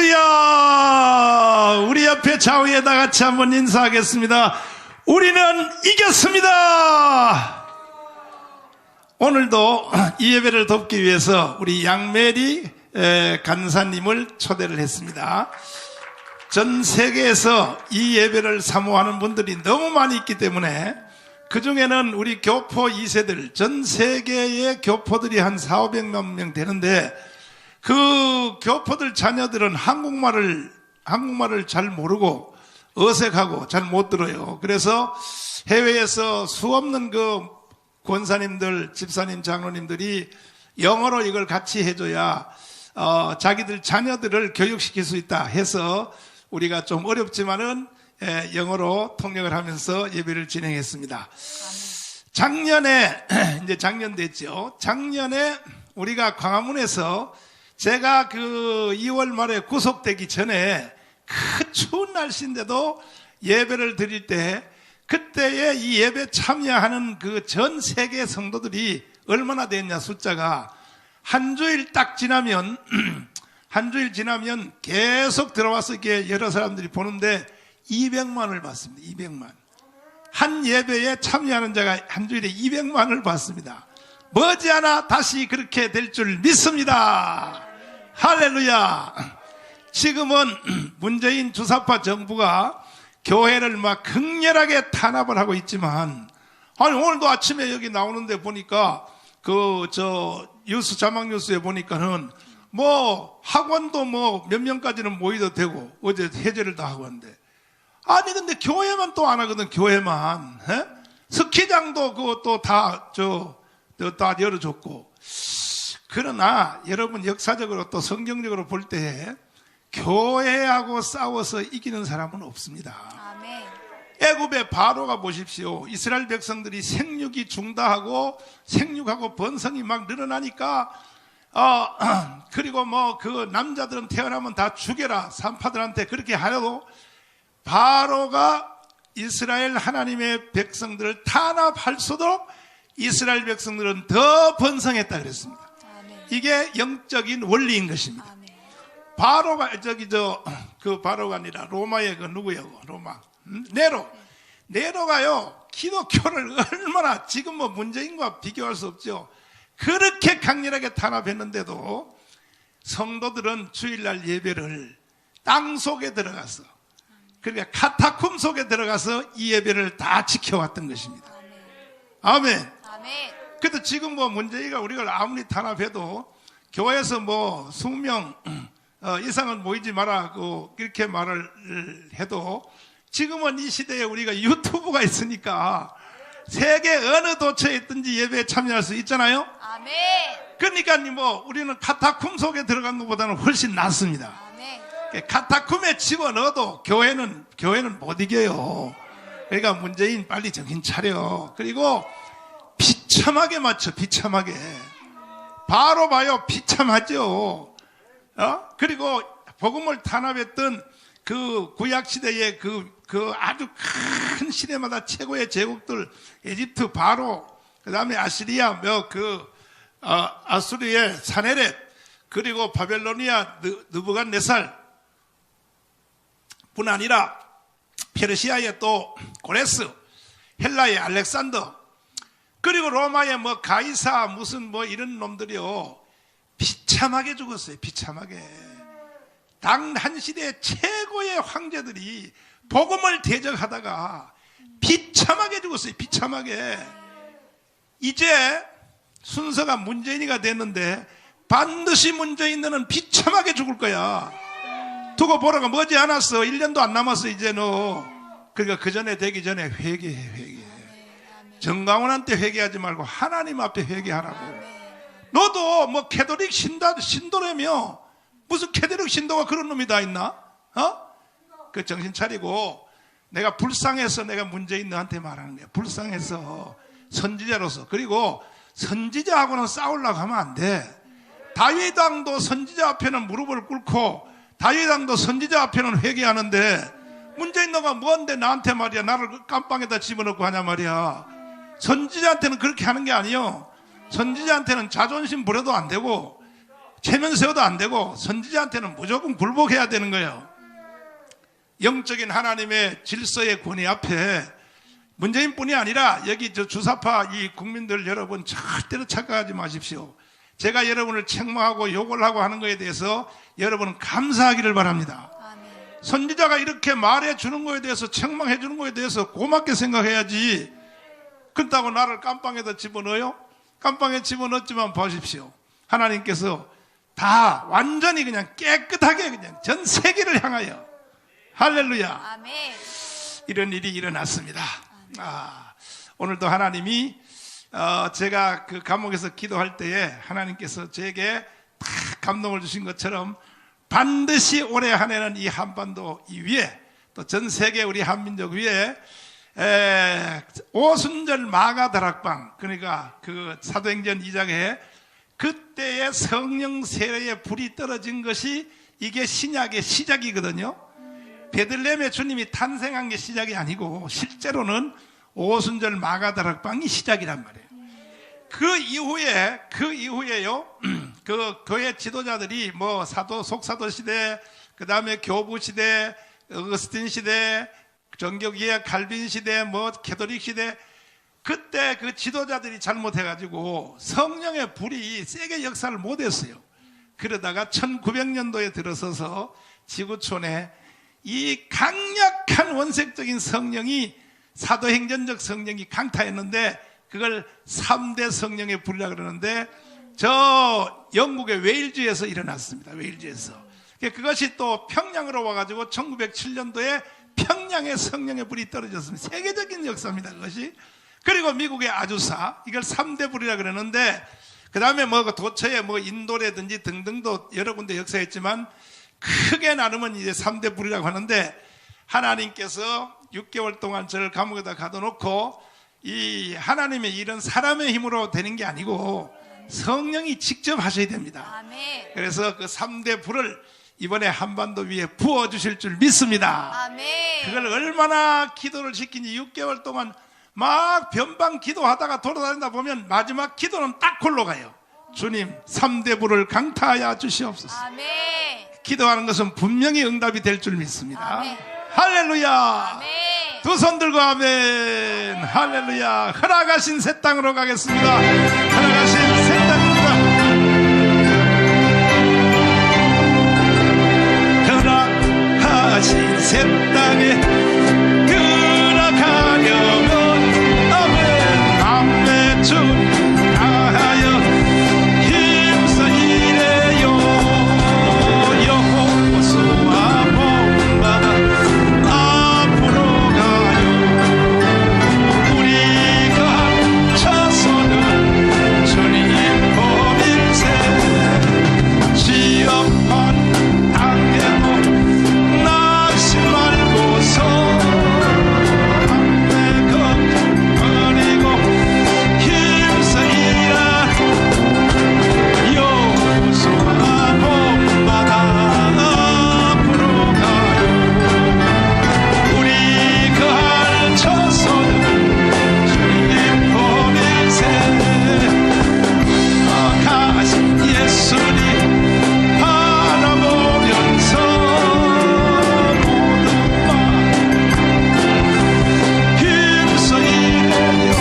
할렐루야! 우리 옆에 좌우에 다 같이 한번 인사하겠습니다. 우리는 이겼습니다! 오늘도 이 예배를 돕기 위해서 우리 양메리 간사님을 초대를 했습니다. 전 세계에서 이 예배를 사모하는 분들이 너무 많이 있기 때문에 그 중에는 우리 교포 2세들, 전 세계의 교포들이 한 400~500만 명 되는데 그 교포들 자녀들은 한국말을 잘 모르고 어색하고 잘 못 들어요. 그래서 해외에서 수없는 그 권사님들, 집사님, 장로님들이 영어로 이걸 같이 해줘야 자기들 자녀들을 교육시킬 수 있다 해서 우리가 좀 어렵지만은 영어로 통역을 하면서 예배를 진행했습니다. 작년에 이제 작년 됐죠. 작년에 우리가 광화문에서 제가 그 2월 말에 구속되기 전에 그 추운 날씨인데도 예배를 드릴 때 그때에 이 예배 참여하는 그 전 세계 성도들이 얼마나 됐냐, 숫자가 한 주일 딱 지나면 한 주일 지나면 계속 들어와서 이렇게 여러 사람들이 보는데 200만을 봤습니다. 200만. 한 예배에 참여하는 자가 한 주일에 200만을 봤습니다. 머지않아 다시 그렇게 될 줄 믿습니다. 할렐루야. 지금은 문재인 주사파 정부가 교회를 막 극렬하게 탄압을 하고 있지만, 아니 오늘도 아침에 여기 나오는데 보니까 뉴스 자막 뉴스에 보니까는 뭐 학원도 뭐 몇 명까지는 모이도 되고 어제 해제를 다 하고 왔는데, 아니 근데 교회만 또 안 하거든. 교회만. 스키장도 그것도 다 열어줬고. 그러나 여러분 역사적으로 또 성경적으로 볼 때 교회하고 싸워서 이기는 사람은 없습니다. 아멘. 애굽의 바로가 보십시오. 이스라엘 백성들이 생육이 중다하고 생육하고 번성이 막 늘어나니까 그리고 뭐 그 남자들은 태어나면 다 죽여라 산파들한테 그렇게 하려고 바로가 이스라엘 하나님의 백성들을 탄압할수록 이스라엘 백성들은 더 번성했다 그랬습니다. 이게 영적인 원리인 것입니다. 바로가 그 바로가 아니라 로마의 그 누구예요? 로마 네로가요 기독교를 얼마나 지금 뭐 문재인과 비교할 수 없죠. 그렇게 강렬하게 탄압했는데도 성도들은 주일날 예배를 땅 속에 들어가서, 그러니까 카타콤 속에 들어가서 이 예배를 다 지켜왔던 것입니다. 아멘. 그래도 지금 뭐 문재인가 우리가 아무리 탄압해도 교회에서 뭐 20명 이상은 모이지 마라고 이렇게 말을 해도 지금은 이 시대에 우리가 유튜브가 있으니까 세계 어느 도처에 있든지 예배에 참여할 수 있잖아요. 아멘. 그러니까 뭐 우리는 카타콤 속에 들어간 것보다는 훨씬 낫습니다. 아멘. 카타콤에 집어넣어도 교회는 못 이겨요. 그러니까 문재인 빨리 정신 차려. 그리고 비참하게 맞춰. 비참하게. 바로 봐요. 비참하죠. 그리고 복음을 탄압했던 그 구약시대의 그 아주 큰 시대마다 최고의 제국들, 에집트 바로, 그 다음에 아시리아, 아수리의 사네렙, 그리고 바벨로니아 느부갓네살 뿐 아니라 페르시아의 또 고레스, 헬라의 알렉산더, 그리고 로마의 뭐 가이사 무슨 뭐 이런 놈들이요 비참하게 죽었어요. 비참하게. 당 한 시대의 최고의 황제들이 복음을 대적하다가 비참하게 죽었어요. 비참하게. 이제 순서가 문재인이가 됐는데 반드시 문재인은 비참하게 죽을 거야. 두고 보라가 머지않았어. 1년도 안 남았어 이제 너. 그러니까 그 전에 되기 전에 회개해. 정강원한테 회개하지 말고 하나님 앞에 회개하라고. 너도 뭐 캐톨릭 신도라며 무슨 캐톨릭 신도가 그런 놈이 다 있나? 그 정신 차리고. 내가 불쌍해서 내가 문재인 너한테 말하는 거야. 불쌍해서 선지자로서. 그리고 선지자하고는 싸우려고 하면 안 돼. 다윗왕도 선지자 앞에는 무릎을 꿇고 다윗왕도 선지자 앞에는 회개하는데 문재인 너가 뭔데 나한테 말이야 나를 깜빵에다 집어넣고 하냐 말이야. 선지자한테는 그렇게 하는 게 아니요. 선지자한테는 자존심 부려도 안 되고 체면 세워도 안 되고 선지자한테는 무조건 굴복해야 되는 거예요. 영적인 하나님의 질서의 권위 앞에 문재인뿐이 아니라 여기 저 주사파 이 국민들 여러분 절대로 착각하지 마십시오. 제가 여러분을 책망하고 욕을 하고 하는 것에 대해서 여러분은 감사하기를 바랍니다. 아멘. 선지자가 이렇게 말해 주는 것에 대해서 책망해 주는 것에 대해서 고맙게 생각해야지. 그렇다고 나를 깜빵에다 집어넣어요? 깜빵에 집어넣었지만 보십시오. 하나님께서 다 완전히 그냥 깨끗하게 그냥 전 세계를 향하여 할렐루야. 아멘. 이런 일이 일어났습니다. 오늘도 하나님이 제가 그 감옥에서 기도할 때에 하나님께서 제게 다 감동을 주신 것처럼 반드시 올해 한 해는 이 한반도 이 위에 또 전 세계 우리 한민족 위에 오순절 마가다락방, 그러니까 그 사도행전 2장에 그때의 성령 세례의 불이 떨어진 것이 이게 신약의 시작이거든요. 베들레헴에 주님이 탄생한 게 시작이 아니고 실제로는 오순절 마가다락방이 시작이란 말이에요. 그 이후에요, 그 교회 지도자들이 뭐 속사도 시대, 그 다음에 교부 시대, 어거스틴 시대, 정교기의 칼빈 시대, 뭐 캐톨릭 시대, 그때 그 지도자들이 잘못해가지고 성령의 불이 세게 역사를 못했어요. 그러다가 1900년도에 들어서서 지구촌에 이 강력한 원색적인 성령이 사도행전적 성령이 강타했는데 그걸 3대 성령의 불이라 그러는데 저 영국의 웨일즈에서 일어났습니다. 웨일즈에서. 그것이 또 평양으로 와가지고 1907년도에 평양의 성령의 불이 떨어졌습니다. 세계적인 역사입니다. 그것이. 그리고 미국의 아주사, 이걸 3대 불이라 그러는데 그 다음에 뭐 도처에 뭐 인도라든지 등등도 여러 군데 역사했지만 크게 나누면 이제 3대 불이라고 하는데 하나님께서 6개월 동안 저를 감옥에다 가둬놓고 이 하나님의 일은 사람의 힘으로 되는 게 아니고 성령이 직접 하셔야 됩니다. 아멘. 그래서 그 3대 불을 이번에 한반도 위에 부어주실 줄 믿습니다. 아멘. 그걸 얼마나 기도를 시킨지 6개월 동안 막 변방 기도하다가 돌아다니다 보면 마지막 기도는 딱 골로 가요. 주님 3대 불을 강타하여 주시옵소서. 아멘. 기도하는 것은 분명히 응답이 될 줄 믿습니다. 아멘. 할렐루야. 아멘. 두 손 들고 아멘. 할렐루야. 허락하신 새 땅으로 가겠습니다. 허락하신 새 땅입니다. 허락하신 새 땅에 들어가려면 아멘 아멘 주 하여 힘써 일해요. 여호수아 본받아 앞으로 가요. 우리가 쳐서는 주님 법일세 지역판 땅에도 낙심 말고서 버리고 힘써 일하 여호수아 본받아 앞으로 가요. 우리가 쳐서는 주님 법일세 가신 예수님 바라보면서 모든 말 힘써 일해요.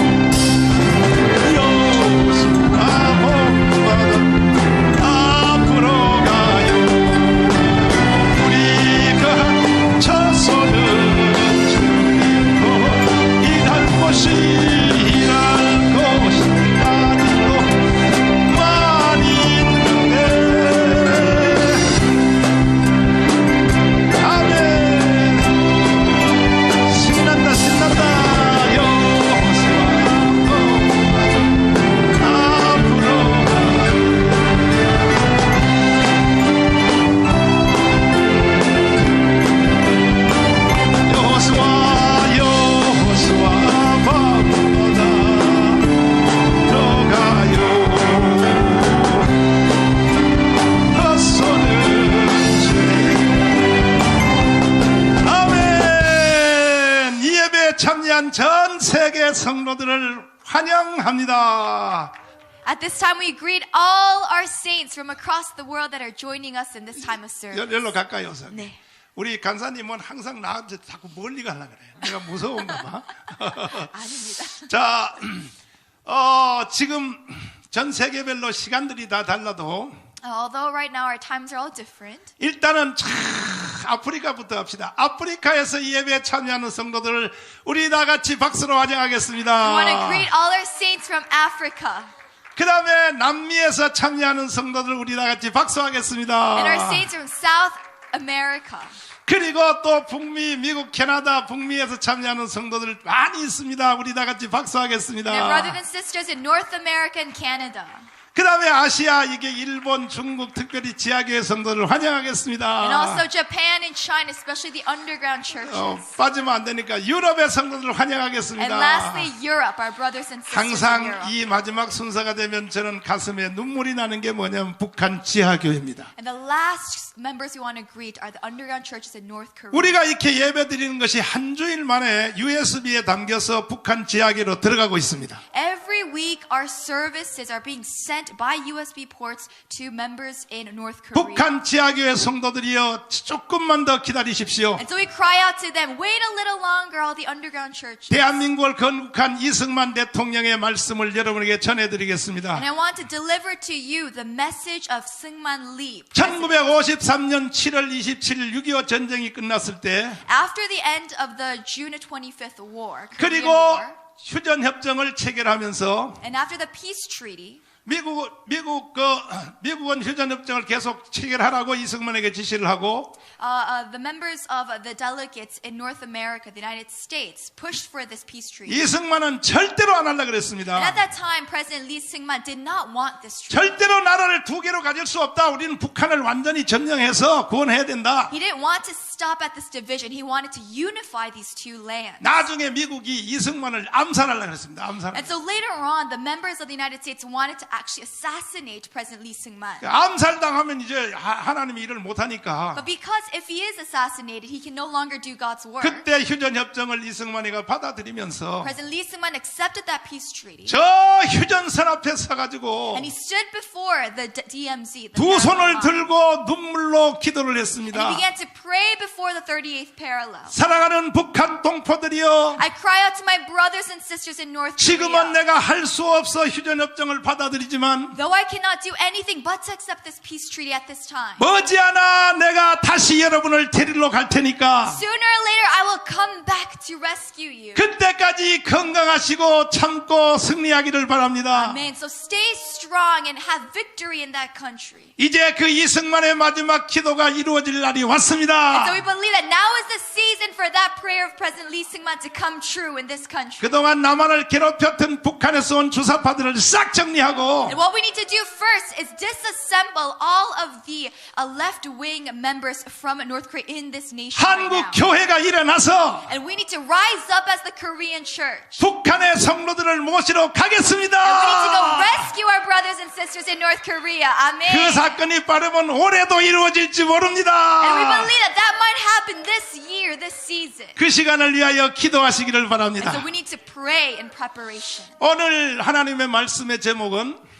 여호수아 본받아 앞으로 가요. 우리가 쳐서는 주님 법 일할 곳이 아직도 많이 있는데 아멘. 신난다 신난다. 여호수아 앞으로 가요. 여호수아 밤마다 들어가요. 헛소는 주님. 아멘. 이 예배에 참여한 전 세계 성도들을 환영합니다. At this time, we greet all our saints from across the world that are joining us in this time of service. 열로 가까이 오세요. 네. 우리 간사님은 항상 나한테 자꾸 멀리 가려고 그래요. 내가 무서운가 봐. 아닙니다. 자, 지금 전 세계별로 시간들이 다 달라도 Although right now our times are all different, 일단은 아프리카부터 합시다. 아프리카에서 이 예배에 참여하는 성도들을 우리 다 같이 박수로 환영하겠습니다. we want to greet all our saints from Africa 그 다음에 남미에서 참여하는 성도들 우리 다 같이 박수하겠습니다. and our saints from South America. 그리고 또 북미, 미국, 캐나다, 북미에서 참여하는 성도들 많이 있습니다. 우리 다 같이 And our 박수하겠습니다. brothers and sisters in North America and Canada. 그 다음에 아시아, 이게 일본, 중국, 특별히 지하교회 성도들 환영하겠습니다. And also Japan and China, especially the underground churches. 빠지면 안 되니까 유럽의 성도들 And 환영하겠습니다. lastly, Europe, our brothers and sisters in 항상 Europe. 이 마지막 순서가 되면 저는 가슴에 눈물이 나는 게 뭐냐면 북한 지하교회입니다. And the last members we want to greet are the underground churches in North Korea. 우리가 이렇게 예배 드리는 것이 한 주일 만에 USB에 담겨서 북한 지하교회로 들어가고 있습니다. Every week, our services are being sent by USB ports to members in North Korea. 북한 지하교회 성도들이여 조금만 더 기다리십시오. And so we cry out to them, wait a little longer, all the underground churches. 대한민국을 건국한 이승만 대통령의 말씀을 여러분에게 전해드리겠습니다. And I want to deliver to you the message of Syngman Lee. 1953년 7월 27일 6.25 전쟁이 끝났을 때 After the end of the June 25th war, Korean 그리고 War, 휴전협정을 체결하면서 and after the peace treaty, 미국은 휴전협정을 계속 체결하라고 이승만에게 지시를 하고 the members of the delegates in North America, the United States, pushed for this peace treaty. 이승만은 절대로 안 하려고 And 그랬습니다. at that time, President Lee Syngman did not want this treaty. 절대로 나라를 두 개로 가질 수 없다. 우리는 북한을 완전히 점령해서 구원해야 된다. He didn't want to stop at this division. He wanted to unify these two lands. 나중에 미국이 이승만을 암살하려고 그랬습니다. And so later on, the members of the United States wanted to actually assassinate PresidentLee Syngman. 암살당하면 이제 하나님이 일을 못하니까 But because if he is assassinated, he can no longer do God's work. 그때 휴전협정을 이승만이가 받아들이면서 President Lee Syngman accepted that peace treaty. 저 휴전선 앞에 서가지고 And he stood before the DMZ, the 두 손을 parallel line. 들고 눈물로 기도를 And 했습니다. he began to pray before the 38th parallel. 사랑하는 북한 동포들이여, I cry out to my brothers and sisters in North 지금은 Korea. 내가 할 수 없어 휴전협정을 받아들이지만 Though I cannot do anything but to accept this peace treaty at this time, 머지않아 내가 다시 여러분을 데리러 갈 테니까 sooner or later I will come back to rescue you. 그때까지 건강하시고 참고 승리하기를 바랍니다. Amen. So stay strong and have victory in that country. 이제 그 이승만의 마지막 기도가 이루어질 날이 And so 왔습니다. we believe that now is the season for that prayer of President Lee Syngman to come true in this country. 그동안 남한을 괴롭혔던 북한에서 온 주사파들을 싹 정리하고 And what we need to do first is disassemble all of the left-wing members from North Korea in this nation right 한국 now. 교회가 일어나서 And we need to rise up as the Korean church. 북한의 성도들을 모시러 가겠습니다. And we need to go rescue our brothers and sisters in North Korea. Amen. 그 사건이 빠르면 올해도 이루어질지 모릅니다. And we believe that that might happen this year, this season. 그 시간을 위하여 기도하시기를 And 바랍니다. so we need to pray in preparation. 오늘 하나님의 말씀의 제목은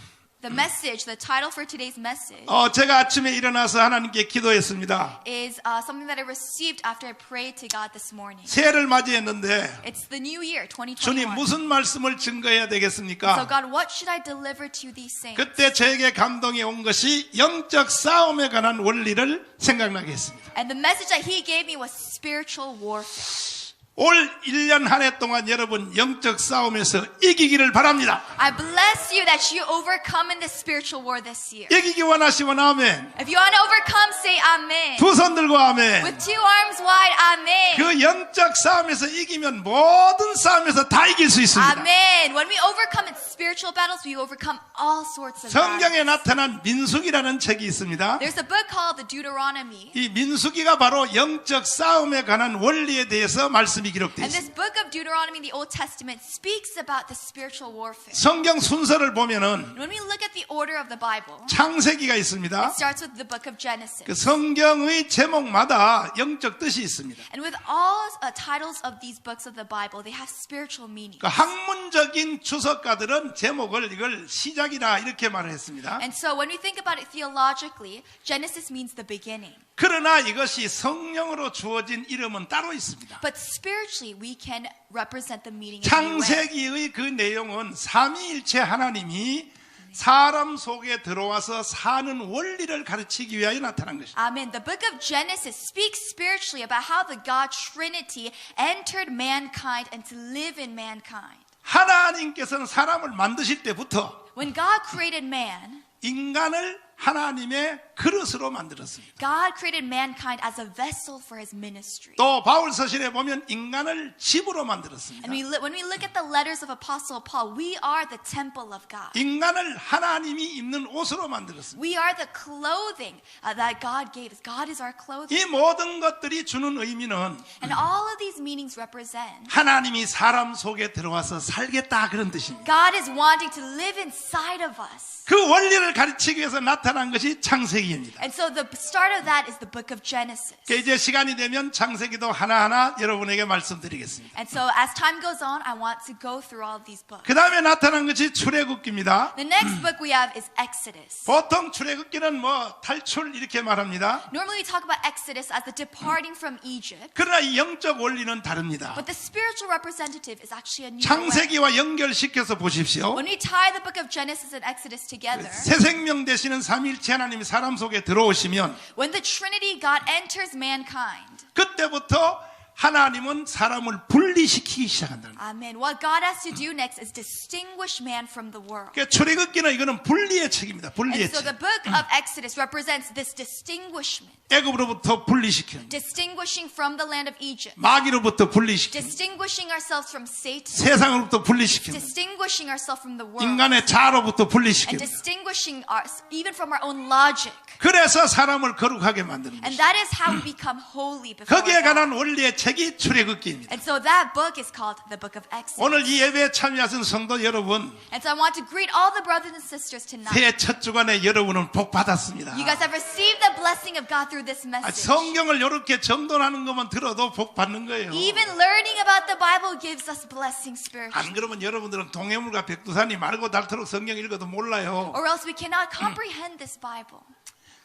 The message, the title for today's message 제가 아침에 일어나서 하나님께 기도했습니다. is something that I received after I prayed to God this morning. 새해를 맞이했는데 It's the new year, 주님 2021. 무슨 말씀을 증거해야 So 되겠습니까? God, what should I deliver to these saints? 그때 저에게 감동이 온 것이 영적 싸움에 관한 원리를 생각나게 했습니다. And the message that He gave me was spiritual warfare. 올 1년 한 해 동안 여러분 영적 싸움에서 이기기를 바랍니다. I bless you that you overcome in this spiritual war this year. 이기기 원하시면 아멘. If you want to overcome, say amen. 두 손 들고 아멘. With two arms wide, amen. 그 영적 싸움에서 이기면 모든 싸움에서 다 이길 수 있습니다. Amen. When we overcome in spiritual battles, we overcome all sorts of battles. 성경에 나타난 민수기라는 책이 있습니다. There's a book called the Deuteronomy. 이 민수기가 바로 영적 싸움에 관한 원리에 대해서 말씀이 기록되어 And this 있습니다. book of Deuteronomy in the Old Testament speaks about the spiritual warfare. 성경 순서를 보면은 When we look at the order of the Bible, 창세기가 있습니다. it starts with the book of Genesis. 그 성경의 제목마다 영적 뜻이 있습니다. And with all titles of these books of the Bible, they have spiritual meaning. 그 학문적인 주석가들은 제목을 이걸 시작이라 이렇게 말을 했습니다. And so when we think about it theologically, Genesis means the beginning. 그러나 이것이 성령으로 주어진 이름은 따로 있습니다. But spiritually, we can represent the meaning in a new way. 창세기의 그 내용은 삼위일체 하나님이 사람 속에 들어와서 사는 원리를 가르치기 위하여 나타난 것입니다. Amen. The book of Genesis speaks spiritually about how the God Trinity entered mankind and to live in mankind. 하나님께서는 사람을 만드실 때부터 When God created man, 인간을 하나님의 그릇으로 만들었습니다. God created mankind as a vessel for his ministry. 또 바울 서신에 보면 인간을 집으로 만들었습니다. And when we look at the letters of Apostle Paul, we are the temple of God. 인간을 하나님이 입는 옷으로 만들었습니다. We are the clothing that God gave us. God is our clothing. 이 모든 것들이 주는 의미는 And all of these meanings represent 하나님이 사람 속에 들어와서 살겠다 그런 뜻입니다. God is wanting to live inside of us. 그 원리를 가르치기 위해서 나타난 것이 창세기입니다. And so the start of that is the book of Genesis. 이제 시간이 되면 창세기도 하나하나 여러분에게 말씀드리겠습니다. And so as time goes on, I want to go through all of these books. 그 다음에 나타난 것이 출애굽기입니다. The next book we have is Exodus. 보통 출애굽기는 뭐 탈출 이렇게 말합니다. Normally we talk about Exodus as the departing from Egypt, 그러나 이 영적 원리는 다릅니다. but the spiritual representative is actually a new way. 창세기와 연결시켜서 보십시오. When we tie the book of Genesis and Exodus together, 새 생명 되시는 삼위일체 하나님이 사람 속에 들어오시면 when the Trinity God enters mankind, 그때부터 하나님은 사람을 분리시키기 시작한다는 거예요. amen. What God has to do next is distinguish man from the world. 그러니까 출애굽기는 이거는 분리의 책입니다. 분리의 And so 책. the book of Exodus represents this distinguishment, 애굽으로부터 분리시키는, distinguishing from the land of Egypt, 마귀로부터 분리시키는, distinguishing ourselves from Satan, 세상으로부터 분리시키는, distinguishing ourselves from the world, 인간의 자아로부터 and 분리시키는. distinguishing us even from our own logic. 그래서 사람을 거룩하게 만드는 And 것입니다. that is how we become holy before 거기에 God. 관한 원리의 책이 출애굽기입니다. And so that book is called the book of Exodus. 오늘 이 예배에 참여하신 성도 여러분, And so I want to greet all the brothers and sisters tonight. 새해 첫 주간에 여러분은 복 받았습니다. You guys have received the blessing of God through this message. 성경을 이렇게 정돈하는 것만 들어도 복 받는 거예요. Even learning about the Bible gives us blessing spiritually. 안 그러면 여러분들은 동해물과 백두산이 말고 닳도록 성경 읽어도 몰라요. Or else we cannot comprehend this Bible.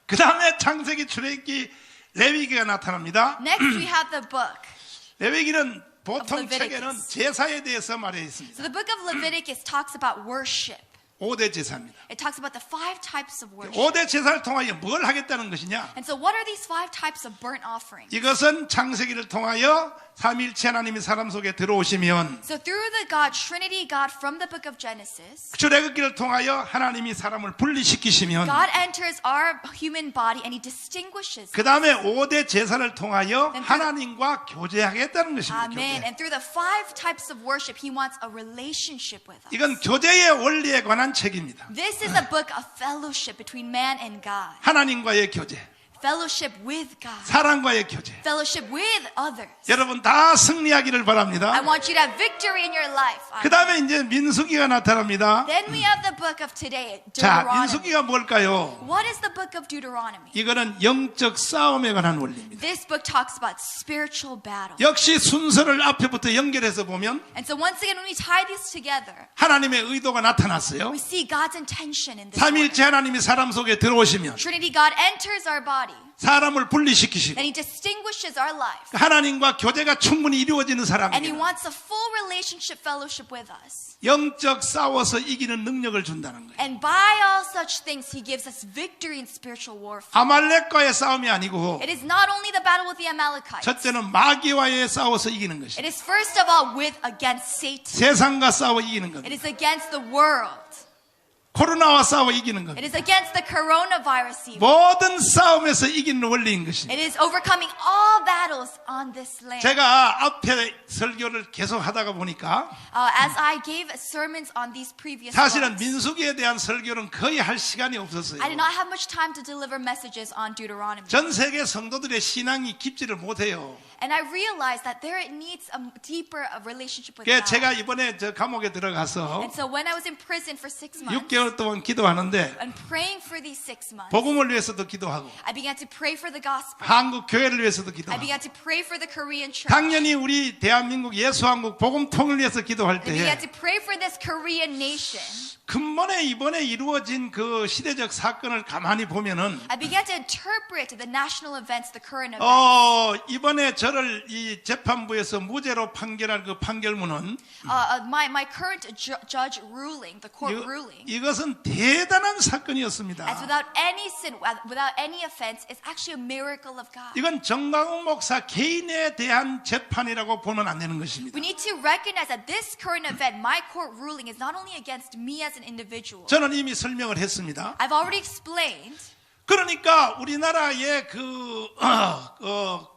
그 다음에 창세기, 출애굽기, 레위기가 나타납니다. Next we have the book. 레위기는 보통 Leviticus. 책에는 제사에 대해서 말해 있습니다. So the book of Leviticus talks about worship. 5대 제사입니다. It talks about the 5 types of worship. 5대 제사를 통하여 뭘 하겠다는 것이냐? And so what are these 5 types of burnt offerings? 이것은 창세기를 통하여 삼위일체 하나님이 사람 속에 들어오시면, So through the God, Trinity God from the book of Genesis, 출애굽기를 통하여 하나님이 사람을 분리시키시면, God enters our human body and He distinguishes. 그 다음에 5대 제사를 통하여 하나님과 교제하겠다는 것입니다. Amen. 교제. And through the 5 types of worship, He wants a relationship with us. 이건 교제의 원리에 관한 책입니다. This is a book of fellowship between man and God. 하나님과의 교제, Fellowship with God. 사람과의 교제. Fellowship with others. 여러분 다 승리하기를 I 바랍니다. want you to have victory in your life. 그 다음에 이제 민수기가 나타납니다. Then we have the book of today, 자, Deuteronomy. 민수기가 뭘까요? What is the book of Deuteronomy? 이거는 영적 싸움에 관한 원리입니다. This book talks about spiritual battle. 역시 순서를 앞에부터 연결해서 보면 And so once again, when we tie these together, 하나님의 의도가 나타났어요. we see God's intention in this. 삼위일체 하나님이 사람 속에 들어오시면 Trinity God enters our body 사람을 분리시키시고 and He distinguishes our life. 하나님과 교제가 충분히 이루어지는 And He 사람에게 wants a full relationship fellowship with us. 영적 싸워서 이기는 능력을 준다는 거예요. And by all such things, He gives us victory in spiritual warfare. 아말렉과의 싸움이 아니고 It is not only the battle with the Amalekites. 첫째는 마귀와의 싸워서 이기는 것이에요. It is first of all with against Satan. 세상과 싸워 이기는 It 겁니다. is against the world. 코로나와 싸워 이기는 It 겁니다. is against the coronavirus evil. 모든 싸움에서 이기는 원리인 것입니다. It is overcoming all battles on this land. 제가 앞에 설교를 계속 하다가 보니까 As I gave sermons on these previous 사실은 books, 민수기에 대한 설교는 거의 할 시간이 없었어요. I did not have much time to deliver messages on Deuteronomy. 전 세계 성도들의 신앙이 깊지를 못해요. And I realized that there needs a deeper relationship with 그래서 God. 제가 이번에 저 감옥에 들어가서 And so when I was in prison for 6 months, 6개월 동안 기도하는데 and praying for these 6 months, 복음을 위해서도 기도하고 I began to pray for the gospel. 한국 교회를 위해서도 I 기도하고 began to pray for the Korean church. 당연히 우리 대한민국 예수한국 복음 통을 위해서 기도할 I began 때에 to pray for this Korean nation. 근본에 이번에 이루어진 그 시대적 사건을 가만히 보면은 I began to interpret the national events, the current events. 이번에 저를 이 재판부에서 무죄로 판결한 그 판결문은 My current judge ruling, the court ruling, 이것은 대단한 사건이었습니다. as without any sin, without any offense, is actually a miracle of God. 이건 정강훈 목사 개인에 대한 재판이라고 보면 안 되는 것입니다. We need to recognize that this current event, my court ruling, is not only against me as an individual. 저는 이미 설명을 했습니다. I've already explained. 그러니까 우리나라의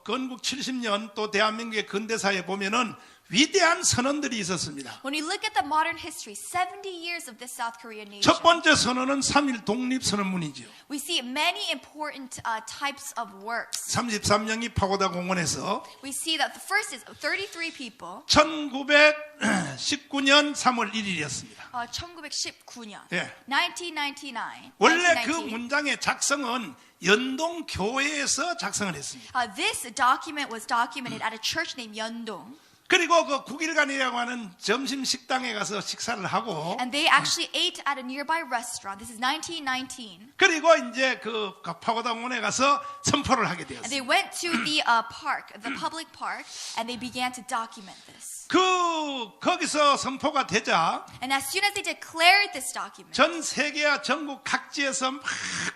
건국 70년 또 대한민국의 근대사에 보면은 위대한 선언들이 있었습니다. When we look at the modern history, 70 years of this South Korean nation, 첫 번째 선언은 3.1 독립선언문이지요. we see many important types of works. 33명이 파고다 공원에서 We see that the first is 33 people, 1919년 3월 1일이었습니다. 1919년, 예. 1999. 원래 그 1919. 문장의 작성은 연동 교회에서 작성을 했습니다. This document was documented at a church named Yeondong, 그리고 그 9일간이라고 하는 점심 식당에 가서 식사를 하고 and they actually ate at a nearby restaurant. This is 1919. 그리고 이제 그 파고다 공원에 가서 선포를 하게 And 되었어요. they went to the park, the public park, and they began to document this. 거기서 선포가 되자 And as soon as they declared this document, 전 세계와 전국 각지에서 막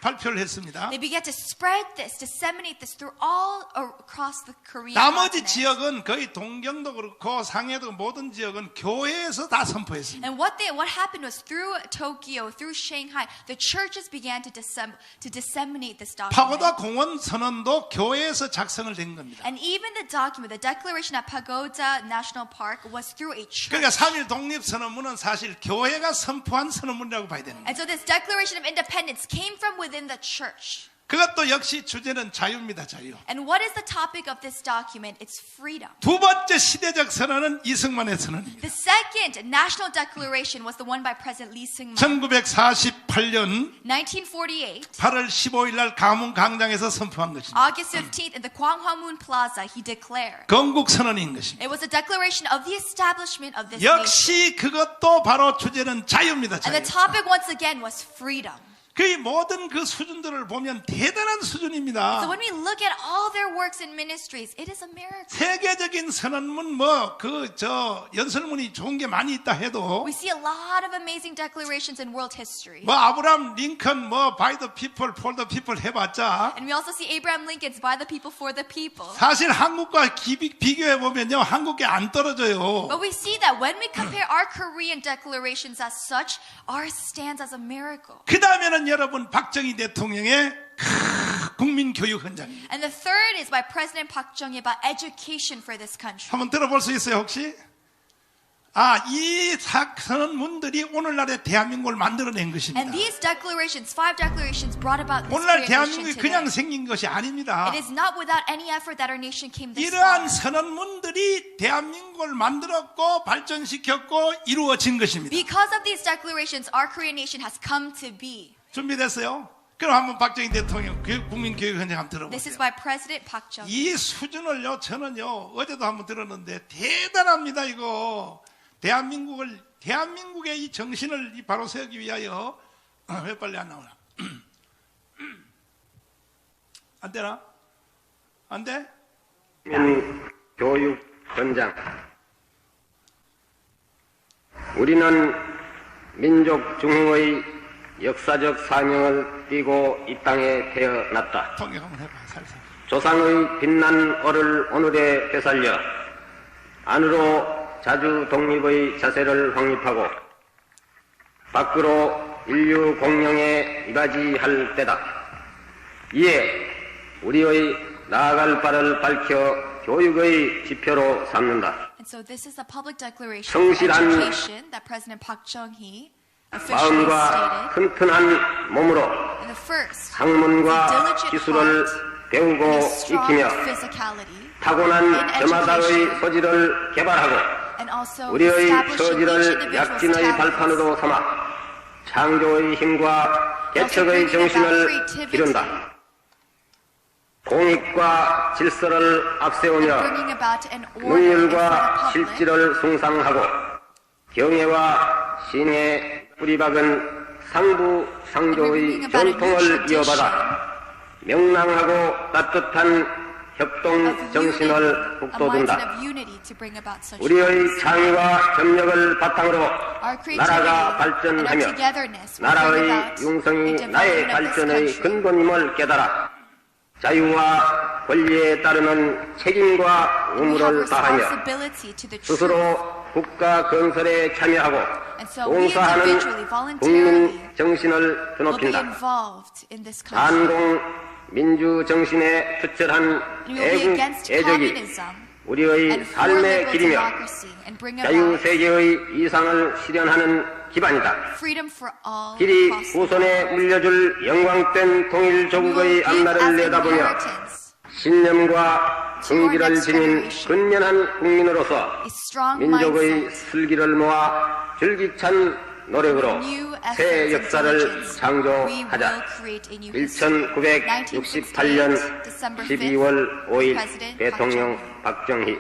발표를 했습니다. they began to spread this, disseminate this through all across the Korean 나머지 continent. 지역은 거의 동경도 그렇고 상해도 모든 지역은 교회에서 다 선포했습니다. And what happened was through Tokyo, through Shanghai, the churches began to disseminate this 파고다 document. 공원 선언도 교회에서 작성을 된 겁니다. And even the document, the declaration at Pagoda National Park, was through a church. 그러니까 3.1 독립선언문은 사실 교회가 선포한 선언문이라고 봐야 됩니다. And so this Declaration of Independence came from within the church. 그것도 역시 주제는 자유입니다. 자유. And what is the topic of this document? It's freedom. 두 번째 시대적 선언은 이승만의 선언입니다. The second national declaration was the one by President Lee Seung-man. 1948년 1948, 8월 15일 날 가문 광장에서 선포한 것입니다. August 15th, in the Gwanghwamun Plaza, he declared. 건국 선언인 것입니다. It was a declaration of the establishment of this nation. 역시 그것도 바로 주제는 자유입니다. And the 자유. topic once again was freedom. 그 모든 그 수준들을 보면 대단한 수준입니다. So when we look at all their works and ministries, it is a miracle. 세계적인 선언문 연설문이 좋은 게 많이 있다 해도 We see a lot of amazing declarations in world history. 아브라함 링컨 by the people for the people 해봤자 And we also see Abraham Lincoln's by the people for the people. 사실 한국과 비교해 보면요 한국에 안 떨어져요. But we see that when we compare our Korean declarations as such, ours stands as a miracle. 그 다음에는 여러분 박정희 대통령의 국민교육 현장입니다. And the third is by President Park Chung-hee about education for this country. 한번 들어볼 수 있어요 혹시? 이 선언문들이 오늘날의 대한민국을 만들어낸 것입니다. And these declarations, 5 declarations, brought about this 오늘날 Korean nation 대한민국이 today. 그냥 생긴 것이 아닙니다. It is not without any effort that our nation came this 이러한 far. 선언문들이 대한민국을 만들었고 발전시켰고 이루어진 것입니다. Because of these declarations, our Korean nation has come to be. 준비됐어요? 그럼 한번 박정희 대통령 국민교육 현장 한번 This is 들어보세요. by President Park Chung-hee. 이 수준을요 저는요 어제도 한번 들었는데 대단합니다 이거. 대한민국의 이 정신을 바로 세우기 위하여 왜 빨리 안 나오나? 안 되나? 안 돼? 교육 현장. 우리는 민족 중흥의 역사적 사명을 띠고 이 땅에 태어났다. 통역 한번 해봐 살살. 조상의 빛난 얼을 오늘에 되살려 안으로 자주 독립의 자세를 확립하고 밖으로 인류 공영에 이바지할 때다. 이에 우리의 나아갈 바를 밝혀 교육의 지표로 삼는다. And so this is a public declaration of 성실한 education that President Park Chung-hee officially 마음과 stated. 튼튼한 몸으로 And the first, 학문과 diligent 기술을 heart 배우고 and a strong 익히며 physicality, 타고난 in 저마다의 education, 소질을 개발하고 and also 우리의 establishing each 처지를 individual's 약진의 talents, 발판으로 삼아 창조의 힘과 개척의 정신을 기른다. 공익과 질서를 앞세우며 bringing about an order in front 능률과 of public, 실질을 숭상하고 경애와 신의 뿌리박은 상부 상조의 전통을 이어받아 명랑하고 따뜻한 협동 정신을 a mindset 북돋운다. of unity to bring about such 우리의 창의와 협력을 바탕으로 our creativity 나라가 and our 발전하며 togetherness will bring 나라의 about 융성이 the 나의 development of this 발전의 country. 근본임을 깨달아 자유와 권리에 따르는 책임과 We have 의무를 다하며 responsibility to the truth. 스스로 국가 건설에 참여하고 And so we 봉사하는 individually, voluntarily 국민 정신을 will be 드높인다. involved in this country. 반공 민주 정신에 투철한 And we will be 애국 against 애적이 communism 우리의 and for 삶의 liberal 길이며 democracy and bring 자유 about 세계의 이상을 실현하는 기반이다. freedom for all 길이 across the world. 후손에 물려줄 영광된 통일 We will 조국의 give as 앞날을 내다보며 inheritance 신념과 긍지를 지닌 근면한 국민으로서 a strong 민족의 mindset, 슬기를 모아 줄기찬 노력으로 new efforts 새 and 역사를 diligence. We 창조하자. will create a new history. 1968년 12월 5일 President 대통령 박정희. 박정희.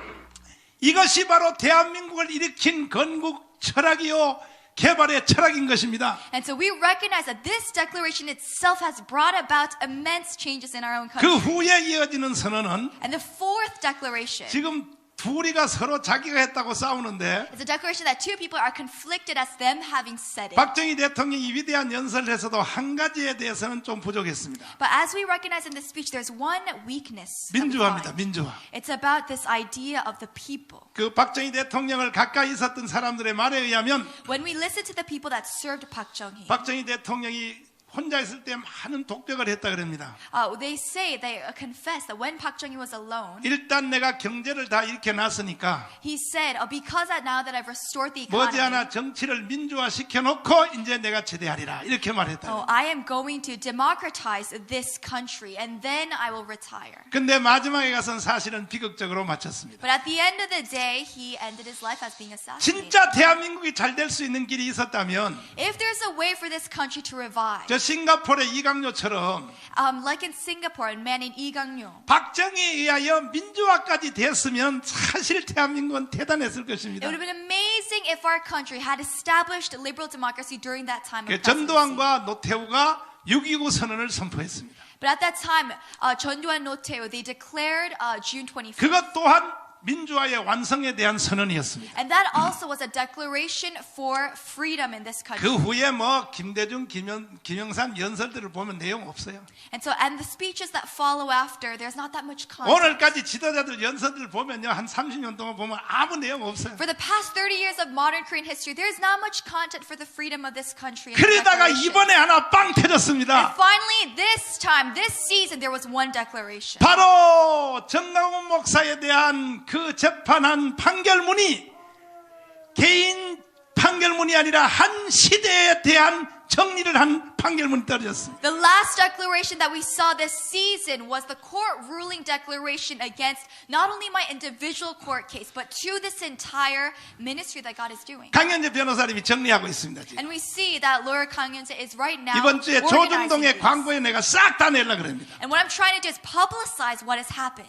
이것이 바로 대한민국을 일으킨 건국 철학이요 개발의 철학인 것입니다. And so we recognize that this declaration itself has brought about immense changes in our own 그 country. 후에 이어지는 선언은 And the fourth declaration 지금 둘이가 서로 자기가 했다고 싸우는데 is a declaration that two people are conflicted as them having said it. 박정희 대통령이 위대한 연설을 했어도 한 가지에 대해서는 좀 부족했습니다. But as we recognize in this speech, there's one weakness. that we 민주화입니다. find. 민주화. It's about this idea of the people. 그 박정희 대통령을 가까이 있었던 사람들의 말에 의하면 When we listen to the people that served Park Chung-hee, 박정희 대통령이 혼자 있을 때 많은 독백을 했다 그럽니다. they say, they confess that when Park Chung-hee was alone, 일단 내가 경제를 다 이렇게 놨으니까 he said, because now that I've restored the economy, 머지않아 정치를 민주화 시켜놓고 이제 내가 제대하리라 이렇게 말했다. I am going to democratize this country and then I will retire. 근데 마지막에 가서는 사실은 비극적으로 마쳤습니다. But at the end of the day, he ended his life as being assassinated. 진짜 대한민국이 잘 될 수 있는 길이 있었다면 If there's a way for this country to revive, 저 싱가포르의 이강요처럼 like in Singapore and man in Lee Gang-yo, 박정희에 의하여 민주화까지 됐으면 사실 대한민국은 대단했을 it 것입니다. would have been amazing if our country had established liberal democracy during that time of 그 presidency. 전두환과 노태우가 6.29 선언을 선포했습니다. But at that time, Chun Doo and Roh Tae-woo, they declared June 25th. 그것 또한 민주화의 완성에 대한 선언이었습니다. And that also was a declaration for freedom in this country. 그 후에 뭐 김대중, 김영삼 연설들을 보면 내용 없어요. And so, and the speeches that follow after, there's not that much content. 오늘까지 지도자들 연설들 보면요, 한 30년 동안 보면 아무 내용 없어요. For the past 30 years of modern Korean history, there's not much content for the freedom of this country. and the 그러다가 declaration. 이번에 하나 빵 And 터졌습니다. finally, this time, this season, there was one declaration. 바로 정강훈 목사에 대한 그 재판한 판결문이 개인 판결문이 아니라 한 시대에 대한 정리를 한 판결문이 떨어졌습니다. The last declaration that we saw this season was the court ruling declaration against not only my individual court case, but to this entire ministry that God is doing. 강현재 변호사님이 정리하고 있습니다. 지금. And we see that lawyer Kang Hyun-jae is right now 이번 주에 organizing 조중동의 these. 광고에 내가 싹 다 내려고 그럽니다. And what I'm trying to do is publicize what has happened.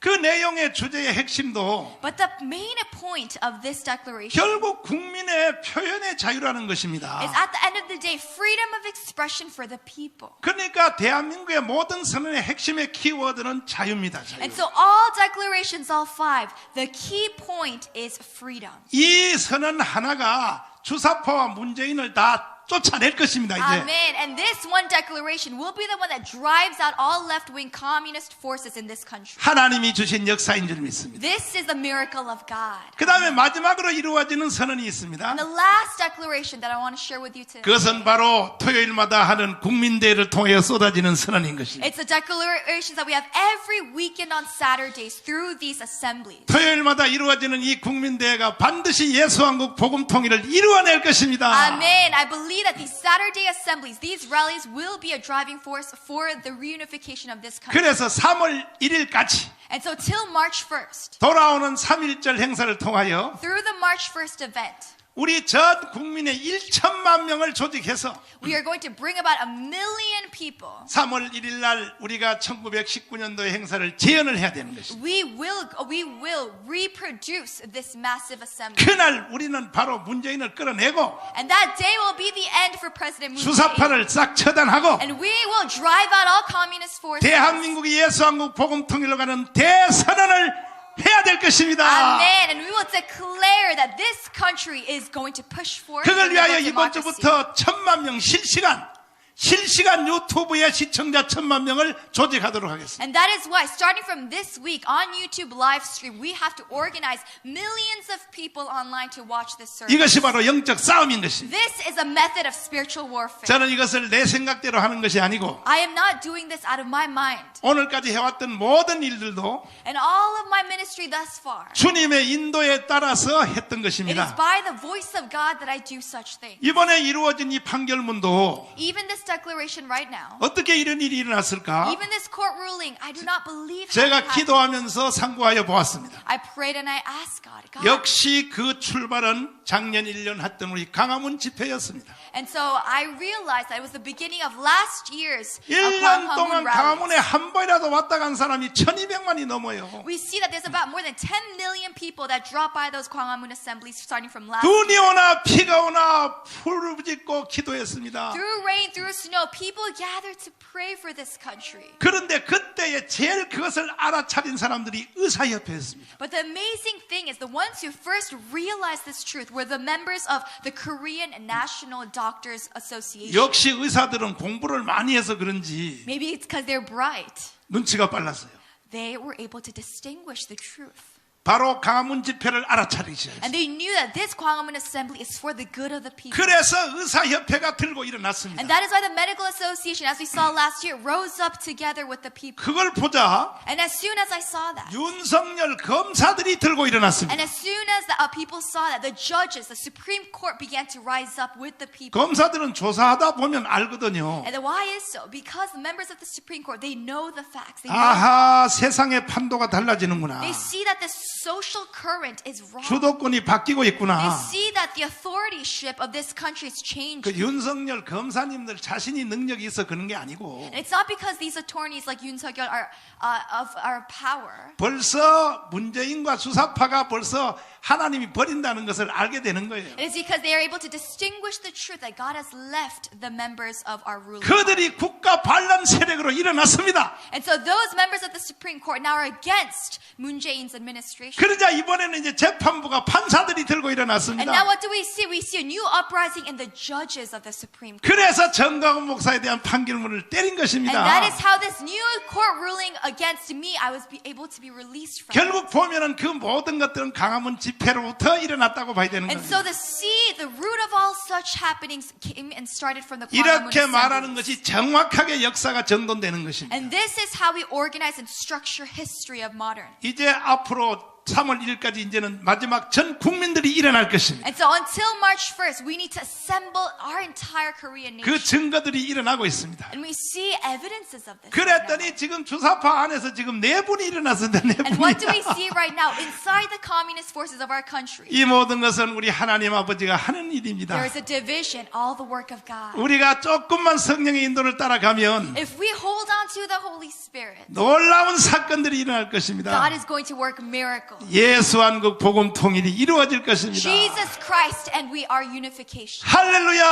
그 내용의 주제의 핵심도 But the main point of this declaration 결국 국민의 표현의 자유라는 것입니다. is at the end of the day, freedom of expression for the people. 그러니까 대한민국의 모든 선언의 핵심의 키워드는 자유입니다. 자유. And so all declarations, all five, the key point is freedom. 이 선언 하나가 주사파와 문재인을 다 쫓아낼 것입니다. 이제. Amen. And this one declaration will be the one that drives out all left-wing communist forces in this country. 하나님이 주신 역사인 줄 믿습니다. This is the miracle of God. 그 다음에 마지막으로 이루어지는 선언이 있습니다. And the last declaration that I want to share with you today. 그것은 바로 토요일마다 하는 국민대회를 통해 쏟아지는 선언인 것입니다. It's the declarations that we have every weekend on Saturdays through these assemblies. 토요일마다 이루어지는 이 국민대회가 반드시 예수왕국 복음 통일을 이루어낼 것입니다. Amen. I believe that these Saturday assemblies, these rallies will be a driving force for the reunification of this country. 그래서 3월 1일까지 And so till March 1st, 돌아오는 3.1절 행사를 통하여 through the March 1st event, 우리 전 국민의 1천만 명을 조직해서 We are going to bring about 1 million people. 3월 1일 날 우리가 1919년도의 행사를 재현을 해야 되는 것입니다. We will reproduce this massive assembly. 그날 우리는 바로 문재인을 끌어내고 And that day will be the end for President Moon Jae-in. 주사파를 싹 처단하고 And we will drive out all communist forces. 대한민국이 예수한국 복음 통일로 가는 대선언을 해야 될 것입니다. Amen. And we will declare that this country is going to push forward. 그걸 위하여 for 이번 democracy. 주부터 1,000만 명 실시간 유튜브의 시청자 1,000만 명을 조직하도록 하겠습니다. And that is why, starting from this week on YouTube live stream, we have to organize millions of people online to watch this service. 이것이 바로 영적 싸움인 것입니다. This is a method of spiritual warfare. 저는 이것을 내 생각대로 하는 것이 아니고 I am not doing this out of my mind. 오늘까지 해왔던 모든 일들도 And all of my ministry thus far, 주님의 인도에 따라서 했던 it is 것입니다. by the voice of God that I do such things. 이번에 이루어진 이 판결문도 Even this declaration right now, 어떻게 이런 일이 일어났을까? even this court ruling, I do not believe how it 제가 happened. 기도하면서 상고하여 보았습니다. I prayed and I asked God, 역시 그 출발은 작년 1년 했던 우리 강화문 집회였습니다. And so I realized that it was the beginning of last year's 1년 동안 Gwanghwamun 강화문에 rallies. 한 번이라도 왔다 간 사람이 1,200만이 넘어요. We see that there's about more than 10 million people that drop by those Gwanghwamun assemblies starting from last 눈이 year. 오나 비가 오나 부르짖고 기도했습니다. Through rain, through snow, people gathered to pray for this country. 그런데 그때에 제일 그것을 알아차린 사람들이 의사협회였습니다. But the amazing thing is the ones who first realized this truth were the members of the Korean National Doctors Association. 역시 의사들은 공부를 많이 해서 그런지 Maybe it's because they're bright. 눈치가 빨랐어요. They were able to distinguish the truth. 바로 강화문 집회를 알아차리기 시작했어요. And they knew that this Gwanghwamun assembly is for the good of the people. 그래서 의사협회가 들고 일어났습니다. And that is why the medical association, as we saw last year, rose up together with the people. 그걸 보자 And as soon as I saw that, 윤석열 검사들이 들고 일어났습니다. and as soon as the people saw that, the judges, the Supreme Court began to rise up with the people. 검사들은 조사하다 보면 알거든요. And then why is so? Because the members of the Supreme Court, they know the facts. They know. 아하, 세상의 판도가 달라지는구나. They see that the social current is wrong. 주도권이 바뀌고 They 있구나. see that the authorship of this country is changing. 그 윤석열 검사님들 자신이 능력이 있어 그런 게 아니고 And it's not because these attorneys like Yoon Suk-yeol are power. 벌써 문재인과 수사파가 벌써 하나님이 버린다는 것을 알게 되는 거예요. It is because they are able to distinguish the truth that God has left the members of our ruling. 그들이 국가 반란 세력으로 일어났습니다. And so those members of the Supreme Court now are against Moon Jae-in's administration. 그러자 이번에는 이제 재판부가 판사들이 들고 And now 일어났습니다. what do we see? We see a new uprising in the judges of the Supreme Court. 그래서 정광훈 목사에 대한 판결문을 때린 And 것입니다. that is how this new court ruling against me, I was able to be released from. 결국 보면은 그 모든 것들은 강화문 집회로부터 일어났다고 봐야 되는 And so 겁니다. the root of all such happenings came and started from the Gwanghwamun 이렇게 말하는 assemblies. 것이 정확하게 역사가 정돈되는 것입니다. And this is how we organize and structure history of modern. 이제 앞으로 3월 1일까지 이제는 마지막 전 국민들이 일어날 것입니다. And so until March 1st, we need to assemble our entire Korean 그 nation. 증거들이 일어나고 있습니다. And we see evidences of this. right now. 그랬더니 지금 주사파 안에서 지금 네 분이 일어났습니다. 네 And what do we 분이. see right now inside the communist forces of our country? 이 모든 것은 우리 하나님 아버지가 하는 일입니다. There is a division, all the work of God. 우리가 조금만 성령의 인도를 따라가면 If we hold on to the Holy Spirit, 놀라운 사건들이 일어날 것입니다. God is going to work miracles. 예수한국 복음 통일이 이루어질 것입니다. Jesus Christ and we are unification. 할렐루야!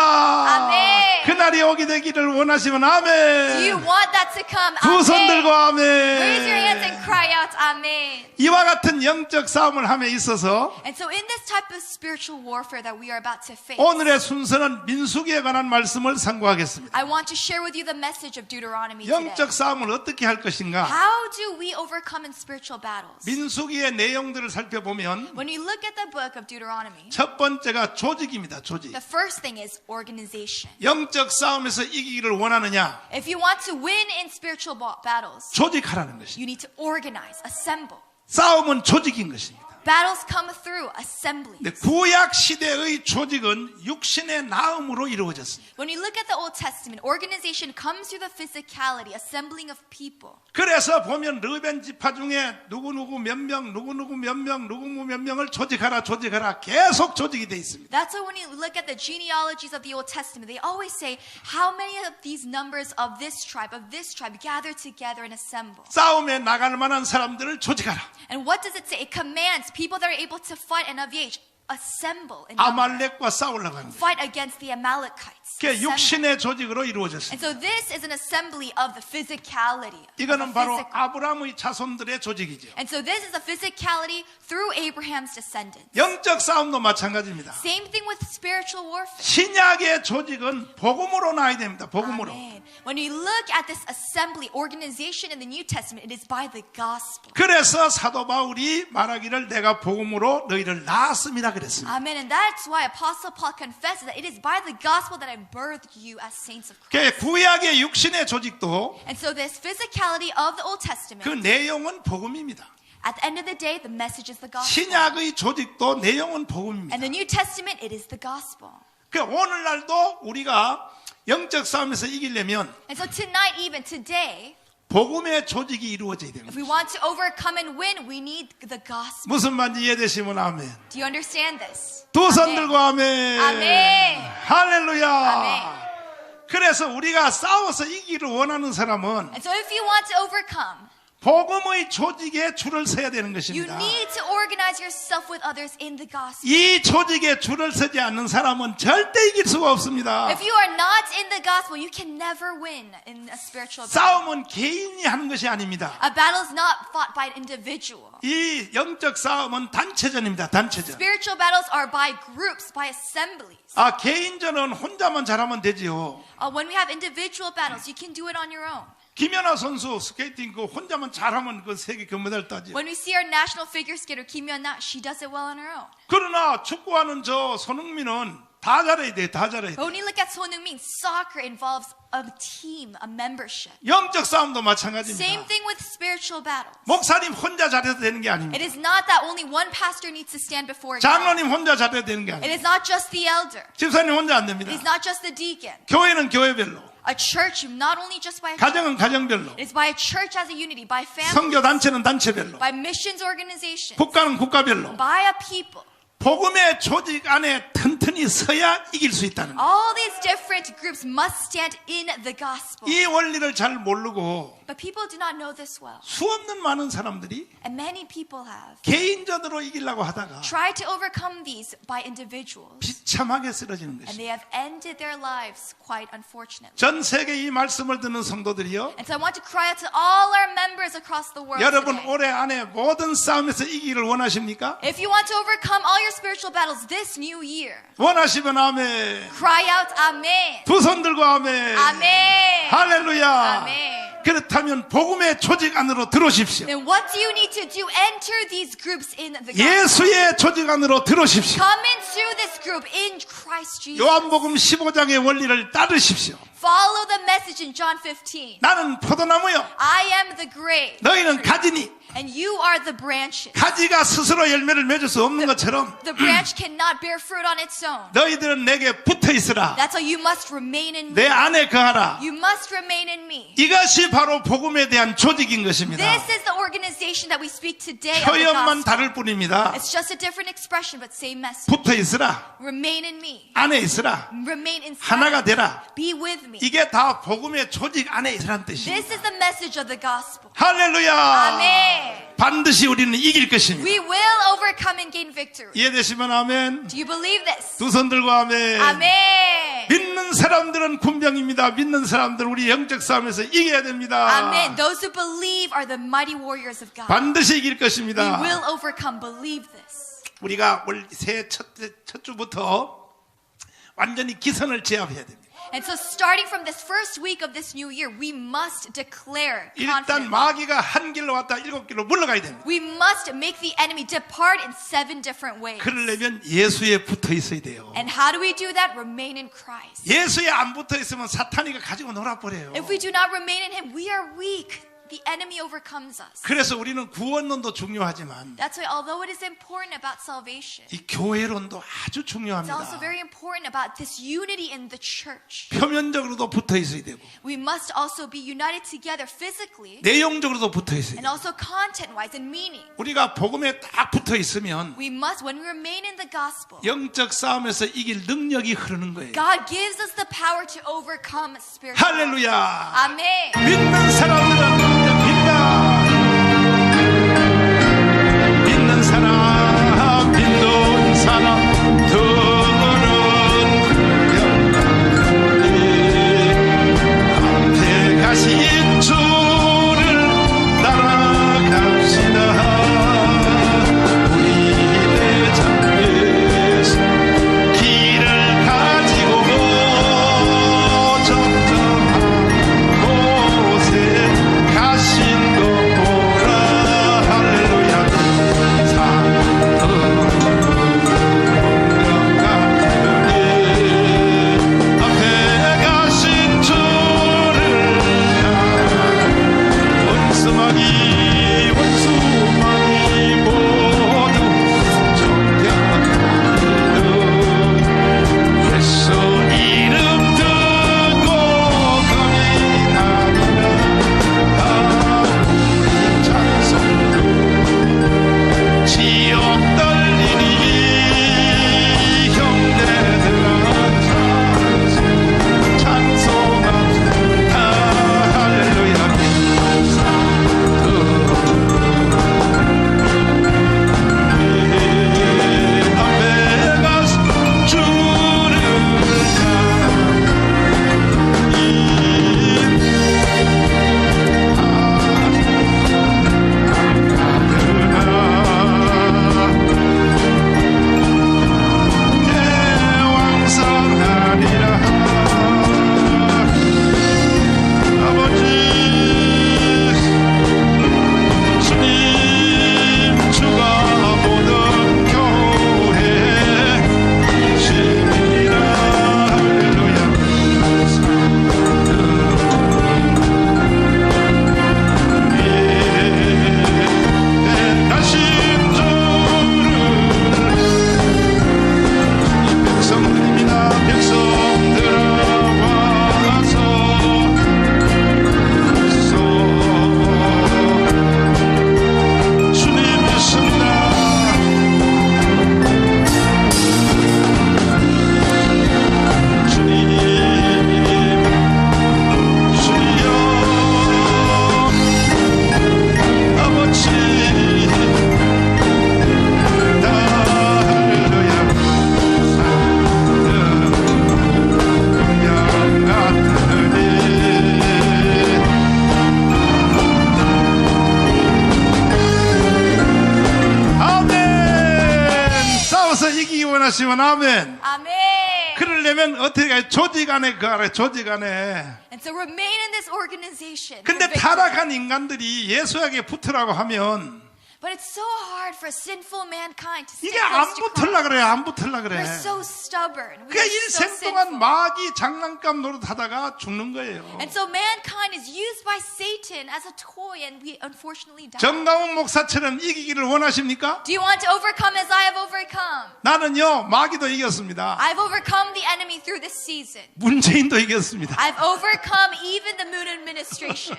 아멘. 그날이 오게 되기를 원하시면 Do you 아멘. want that to come? 두 손 들고 Amen. Raise your hands 아멘. and cry out, Amen. 이와 같은 영적 싸움을 함에 있어서 And so in this type of spiritual warfare that we are about to face, 오늘의 순서는 민수기에 관한 말씀을 상고하겠습니다. I want to share with you the message of Deuteronomy today. 영적 싸움을 어떻게 할 것인가? How do we overcome in spiritual battles? 민수기의 내용들을 살펴보면 When you look at the book of Deuteronomy, 첫 번째가 조직입니다. 조직. the first thing is organization. 영적 싸움에서 이기기를 원하느냐? If you want to win in spiritual battles, 조직하라는 것입니다. you need to organize, assemble. 싸움은 조직인 것입니다. Battles come through assemblies. 근데 구약 시대의 조직은 육신의 나음으로 이루어졌습니다. When you look at the Old Testament, organization comes through the physicality, assembling of people. 그래서 보면 르벤 지파 중에 누구누구 몇 명, 누구누구 몇 명, 누구누구 몇 명을 조직하라 계속 조직이 돼 있습니다. That's why when you look at the genealogies of the Old Testament, they always say, how many of these numbers of this tribe gather together and assemble? 싸움에 나갈 만한 사람들을 조직하라. And what does it say? It commands people that are able to fight and of age, assemble in number. 아말렉과 싸우려고 하는 거예요. Fight against the Amalekites. 그게 Assemble. 육신의 조직으로 And 이루어졌습니다. so this is an assembly of the physicality. of the 이거는 바로 physical. 아브라함의 자손들의 조직이죠. And so this is the physicality through Abraham's descendants. 영적 싸움도 마찬가지입니다. Same thing with spiritual warfare. 신약의 조직은 복음으로 나야 됩니다. 복음으로. Amen. When you look at this assembly organization in the New Testament, it is by the gospel. 그래서 사도 바울이 말하기를 내가 복음으로 너희를 낳았음이라 그랬습니다. Amen. And that's why Apostle Paul confesses that it is by the gospel that I birthed you as saints of Christ. 그 구약의 육신의 조직도 And so this physicality of the Old Testament, 그 내용은 복음입니다. at the end of the day, the message is the gospel. 신약의 조직도 내용은 복음입니다. And the New Testament, it is the gospel. 그 오늘날도 우리가 영적 싸움에서 이기려면 And so tonight, even today, 복음의 조직이 이루어져야 됩니다. if we want to overcome and win, we need the gospel. 무슨 말인지 이해되시면 아멘. Do you understand this? 두 손 아멘. 들고 아멘. 아멘. 할렐루야. 아멘. 그래서 우리가 싸워서 이기를 원하는 사람은 And so if you want to overcome, 복음의 조직에 줄을 서야 되는 you 것입니다. need to organize yourself with others in the gospel. 이 조직에 줄을 서지 않는 사람은 절대 이길 수가 없습니다. If you are not in the gospel, you can never win in a spiritual battle. 싸움은 개인이 하는 것이 아닙니다. A battle is not fought by an individual. 이 영적 싸움은 단체전입니다. 단체전. Spiritual battles are by groups, by assemblies. 개인전은 혼자만 잘하면 되지요. When we have individual battles, you can do it on your own. 김연아 선수 스케이팅 그 혼자만 잘하면 그 세계 금메달 따지. When we see our national figure skater Kim Yeon-na, she does it well on her own. 그러나 축구하는 저 손흥민은 다 잘해야 돼. 다 잘해야 But 돼. when you look at Son Heung-min, soccer involves a team, a membership. 영적 싸움도 Same 마찬가지입니다. thing with spiritual battles. 목사님 혼자 잘해도 되는 게 It 아닙니다. is not that only one pastor needs to stand before God. 장로님 혼자 잘해도 되는 게 It 아닙니다. is not just the elder. 집사님 혼자 안 됩니다. It is not just the deacon. 교회는 교회별로, A church, not only just by a church. 가정은 가정별로, It is by a church as a unity, by family, 선교 단체는 단체별로, by missions organizations, 국가는 국가별로. by a people. 복음의 조직 안에 튼튼히 서야 이길 수 있다는 거예요. All these different groups must stand in the gospel. 이 원리를 잘 모르고 But people do not know this well. 수없는 많은 사람들이 And many people have 개인전으로 이기려고 하다가 tried to overcome these by individuals. 비참하게 쓰러지는 And 것이죠. they have ended their lives quite unfortunately. 전 세계 이 말씀을 듣는 성도들이요, And so I want to cry out to all our members across the world 여러분 today. 올해 안에 모든 싸움에서 이기기를 원하십니까? If you want to overcome all your spiritual battles this new year, 원하시면 아멘. cry out Amen. 두 손 들고 아멘. Amen. 할렐루야. Amen. 그렇다면 복음의 조직 안으로 들어오십시오. Then what do you need to do? Enter these groups in the gospel. 예수의 조직 안으로 들어오십시오. Come into this group in Christ Jesus. 요한복음 15장의 원리를 따르십시오. Follow the message in John 15. 나는 포도나무요, I am the grape. 너희는 가지니. And you are the branches. 가지가 스스로 열매를 맺을 수 없는 것처럼 The branch cannot bear fruit on its own. 너희들은 내게 붙어 있으라. That's why you must remain in me. 내 안에 거하라. You must remain in me. 이것이 바로 복음에 대한 조직인 것입니다. This is the organization that we speak today of the 표현만 gospel. 다를 뿐입니다. It's just a different expression, but same message. 붙어 있으라. Remain in me. 안에 있으라. Remain inside. 하나가 되라. Be with me. 이게 다 복음의 조직 안에 있으라는 뜻입니다. This is the message of the gospel. 할렐루야. Amen. 반드시 우리는 이길 것입니다. We will overcome and gain victory. 이해되시면 아멘. Do you believe this? 두 손 들고 아멘. Amen. 믿는 사람들은 군병입니다. 믿는 사람들 우리 영적 싸움에서 이겨야 됩니다. Amen. Those who believe are the mighty warriors of God. 반드시 이길 We 것입니다. will overcome. Believe this. 우리가 올 새해 첫 주부터 완전히 기선을 제압해야 됩니다. And so starting from this first week of this new year, we must declare 일단 confidently. 마귀가 한 길로 왔다 7길로 물러가야 됩니다. We must make the enemy depart in 7 different ways. 그러려면 예수에 붙어 있어야 돼요. And how do we do that? Remain in Christ. 예수에 안 붙어 있으면 사탄이가 가지고 놀아버려요. If we do not remain in him, we are weak. the enemy overcomes us. 그래서 우리는 구원론도 중요하지만 That's why, although it is important about salvation, 이 교회론도 아주 it's also 중요합니다. very important about this unity in the church. 표면적으로도 붙어 있어야 되고 We must also be united together physically 내용적으로도 붙어 있어야 and 돼요. also content-wise and meaning. 우리가 복음에 딱 붙어 있으면 We must, when we remain in the gospel, 영적 싸움에서 이길 능력이 흐르는 거예요. God gives us the power to overcome spiritual. 할렐루야. Amen. 믿는 사람들은 믿다. 믿는 사람, 믿는 사람, 들은 영광이 앞에 가신 주를 따라갑시다. 우리 대장 예수 길을 가지고 적정한 곳에 가신 것 보라. 할렐루야. 앞에 가신 주를 원수마귀 모두 정결하리라. 예수 이름 듣고 겁이 나리라. 찬송도 지옥 떨리니 형제들아 찬송합시다. 할렐루야. 앞에 가신 주를 대왕선하리라. 아버지 주님 주가 보던 교회 시민이라. 할렐루야. 가신 주를 백성들입니다. 백성들아 와서 주님 믿습니다. 주님 주여 아버지 할렐루야. 양 같으니 아멘. 싸워서 이기기 원하시면 아멘. Amen. 그러려면 어떻게 가요? 조직 안에 그 알아요. 조직 안에. And so remain in this organization. 근데 for victory. 타락한 인간들이 예수에게 붙으라고 하면 But it's so hard for sinful mankind to stay 이게 안 close to 붙을라 Christ. 그래요. 안 붙을라 그래. We're so stubborn. We 그러니까 are so 일생 동안 sinful. 마귀 장난감 노릇하다가 죽는 거예요. And so mankind is used by Satan as a toy, and we unfortunately die. 정강훈 목사처럼 이기기를 원하십니까? Do you want to overcome as I have overcome? 나는요 마귀도 이겼습니다. I've overcome the enemy through this season. 문재인도 이겼습니다. I've overcome even the Moon administration.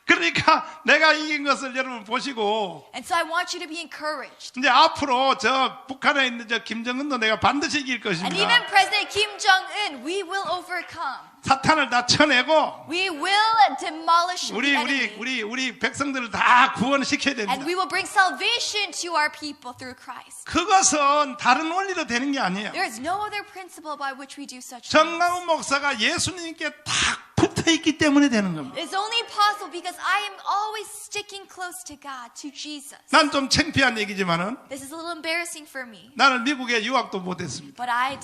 그러니까 내가 이긴 것을 여러분 보시고 And so I want you to be encouraged. 이제 앞으로 저 북한에 있는 저 김정은도 내가 반드시 이길 And 것입니다. even President Kim Jong-un, we will overcome. 사탄을 다 쳐내고 We will demolish the enemy. 우리 백성들을 다 구원시켜야 And 됩니다. we will bring salvation to our people through Christ. 그것은 다른 원리로 되는 게 아니에요. There is no other principle by which we do such things. 정강훈 목사가 예수님께 딱 붙어 있기 때문에 되는 겁니다. It's only possible because I am always sticking close to God, to Jesus. 난 좀 창피한 얘기지만은 This is a little embarrassing for me. 나는 미국에 유학도 못했습니다. But I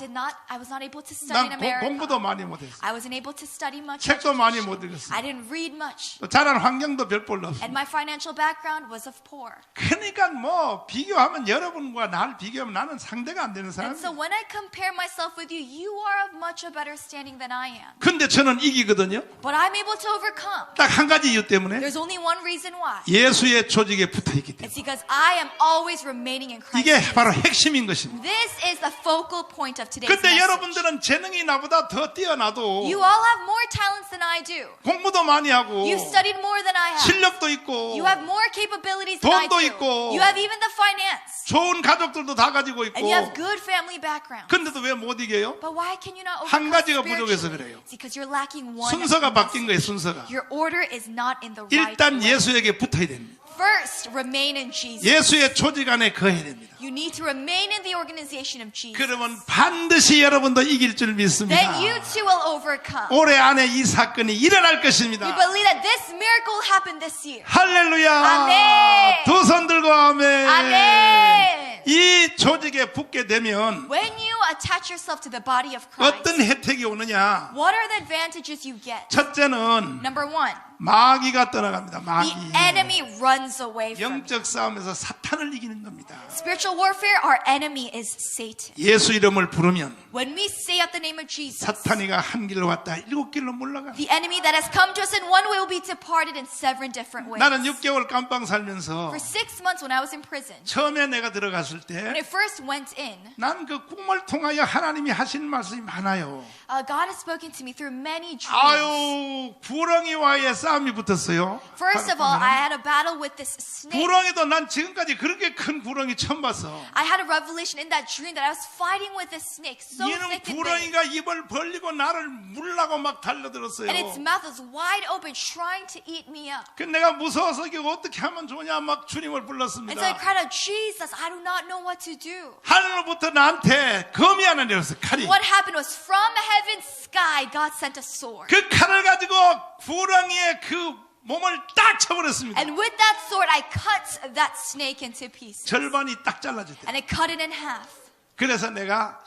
was not able to study in 난 America. 공부도 많이 못했어요. I wasn't able to study much. 책도 많이 education. 못 읽었어요. I didn't read much. 또 자란 환경도 별볼로 없어요. And my financial background was of poor. 그러니까 뭐 비교하면 여러분과 나를 비교하면 나는 상대가 안 되는 And so 사람이에요. when I compare myself with you, you are of much a better standing than I am. 근데 저는 이기거든요. But I'm able to overcome. 딱 한 가지 이유 때문에 There's only one reason why. 예수의 조직에 붙어있기 때문에. It's because I am always remaining in Christ. 이게 바로 핵심인 것입니다. This is the focal point of today's 근데 message. 여러분들은 재능이 나보다 더 뛰어나도 You all have more talents than I do. 공부도 많이 하고 You've studied more than I have. 실력도 있고 You have more capabilities than I 돈도 do. 있고 You have even the finance. 좋은 가족들도 다 가지고 있고 And you have good family background. 근데도 왜 못 이겨요? But why can you not 한 overcome 가지가 부족해서 spiritually? 그래요. It's because you're lacking one. 순서가 바뀐 거예요. 순서가. Your order is not in the right 일단 way. 예수에게 붙어야 됩니다. First, remain in Jesus. 예수의 조직 안에 거해야 됩니다. You need to remain in the organization of Jesus. 그러면 반드시 여러분도 이길 줄 믿습니다. Then you too will overcome. 올해 안에 이 사건이 일어날 것입니다. We believe that this miracle happened this year. 할렐루야. 아멘. 두 손 들고 아멘. 아멘. 이 조직에 붙게 되면 When you attach yourself to the body of Christ, 어떤 혜택이 오느냐? what are the advantages you get? 첫째는 Number one, 마귀가 떠나갑니다. the 마귀. enemy runs away from you. 영적 싸움에서 사탄을 이기는 겁니다. Spiritual warfare, our enemy is Satan. 예수 이름을 부르면 When we say out the name of Jesus, 사탄이가 한 길로 왔다 7길로 물러가. the enemy that has come to us in one way will be departed in 7 different ways. 나는 6개월 깜빵 살면서 For 6 months when I was in prison, 처음에 내가 들어갔을 when I 때 first went in, 난 그 꿈을 통하여 하나님이 하신 말씀이 많아요. God has spoken to me through many dreams. 아유, 구렁이와의 싸움이 붙었어요. First of all, I had a battle with this snake. 구렁이도 난 지금까지 그렇게 큰 구렁이 처음 봤어. I had a revelation in that dream that I was fighting with this snake, so 얘는 thick and big. 구렁이가 입을 벌리고 나를 물라고 막 달려들었어요. And its mouth was wide open, trying to eat me up. 그 내가 무서워서 이거 어떻게 하면 좋냐 막 주님을 And 불렀습니다. so I cried out, Jesus, I do not know what to do. 하늘로부터 나한테 검이 하나 내렸어. 칼이. What happened was from heaven's sky, God sent a sword. 그 칼을 가지고 구렁이의 그 몸을 딱 쳐버렸습니다. And with that sword, I cut that snake into pieces. 절반이 딱 잘라졌대. And I cut it in half. 그래서 내가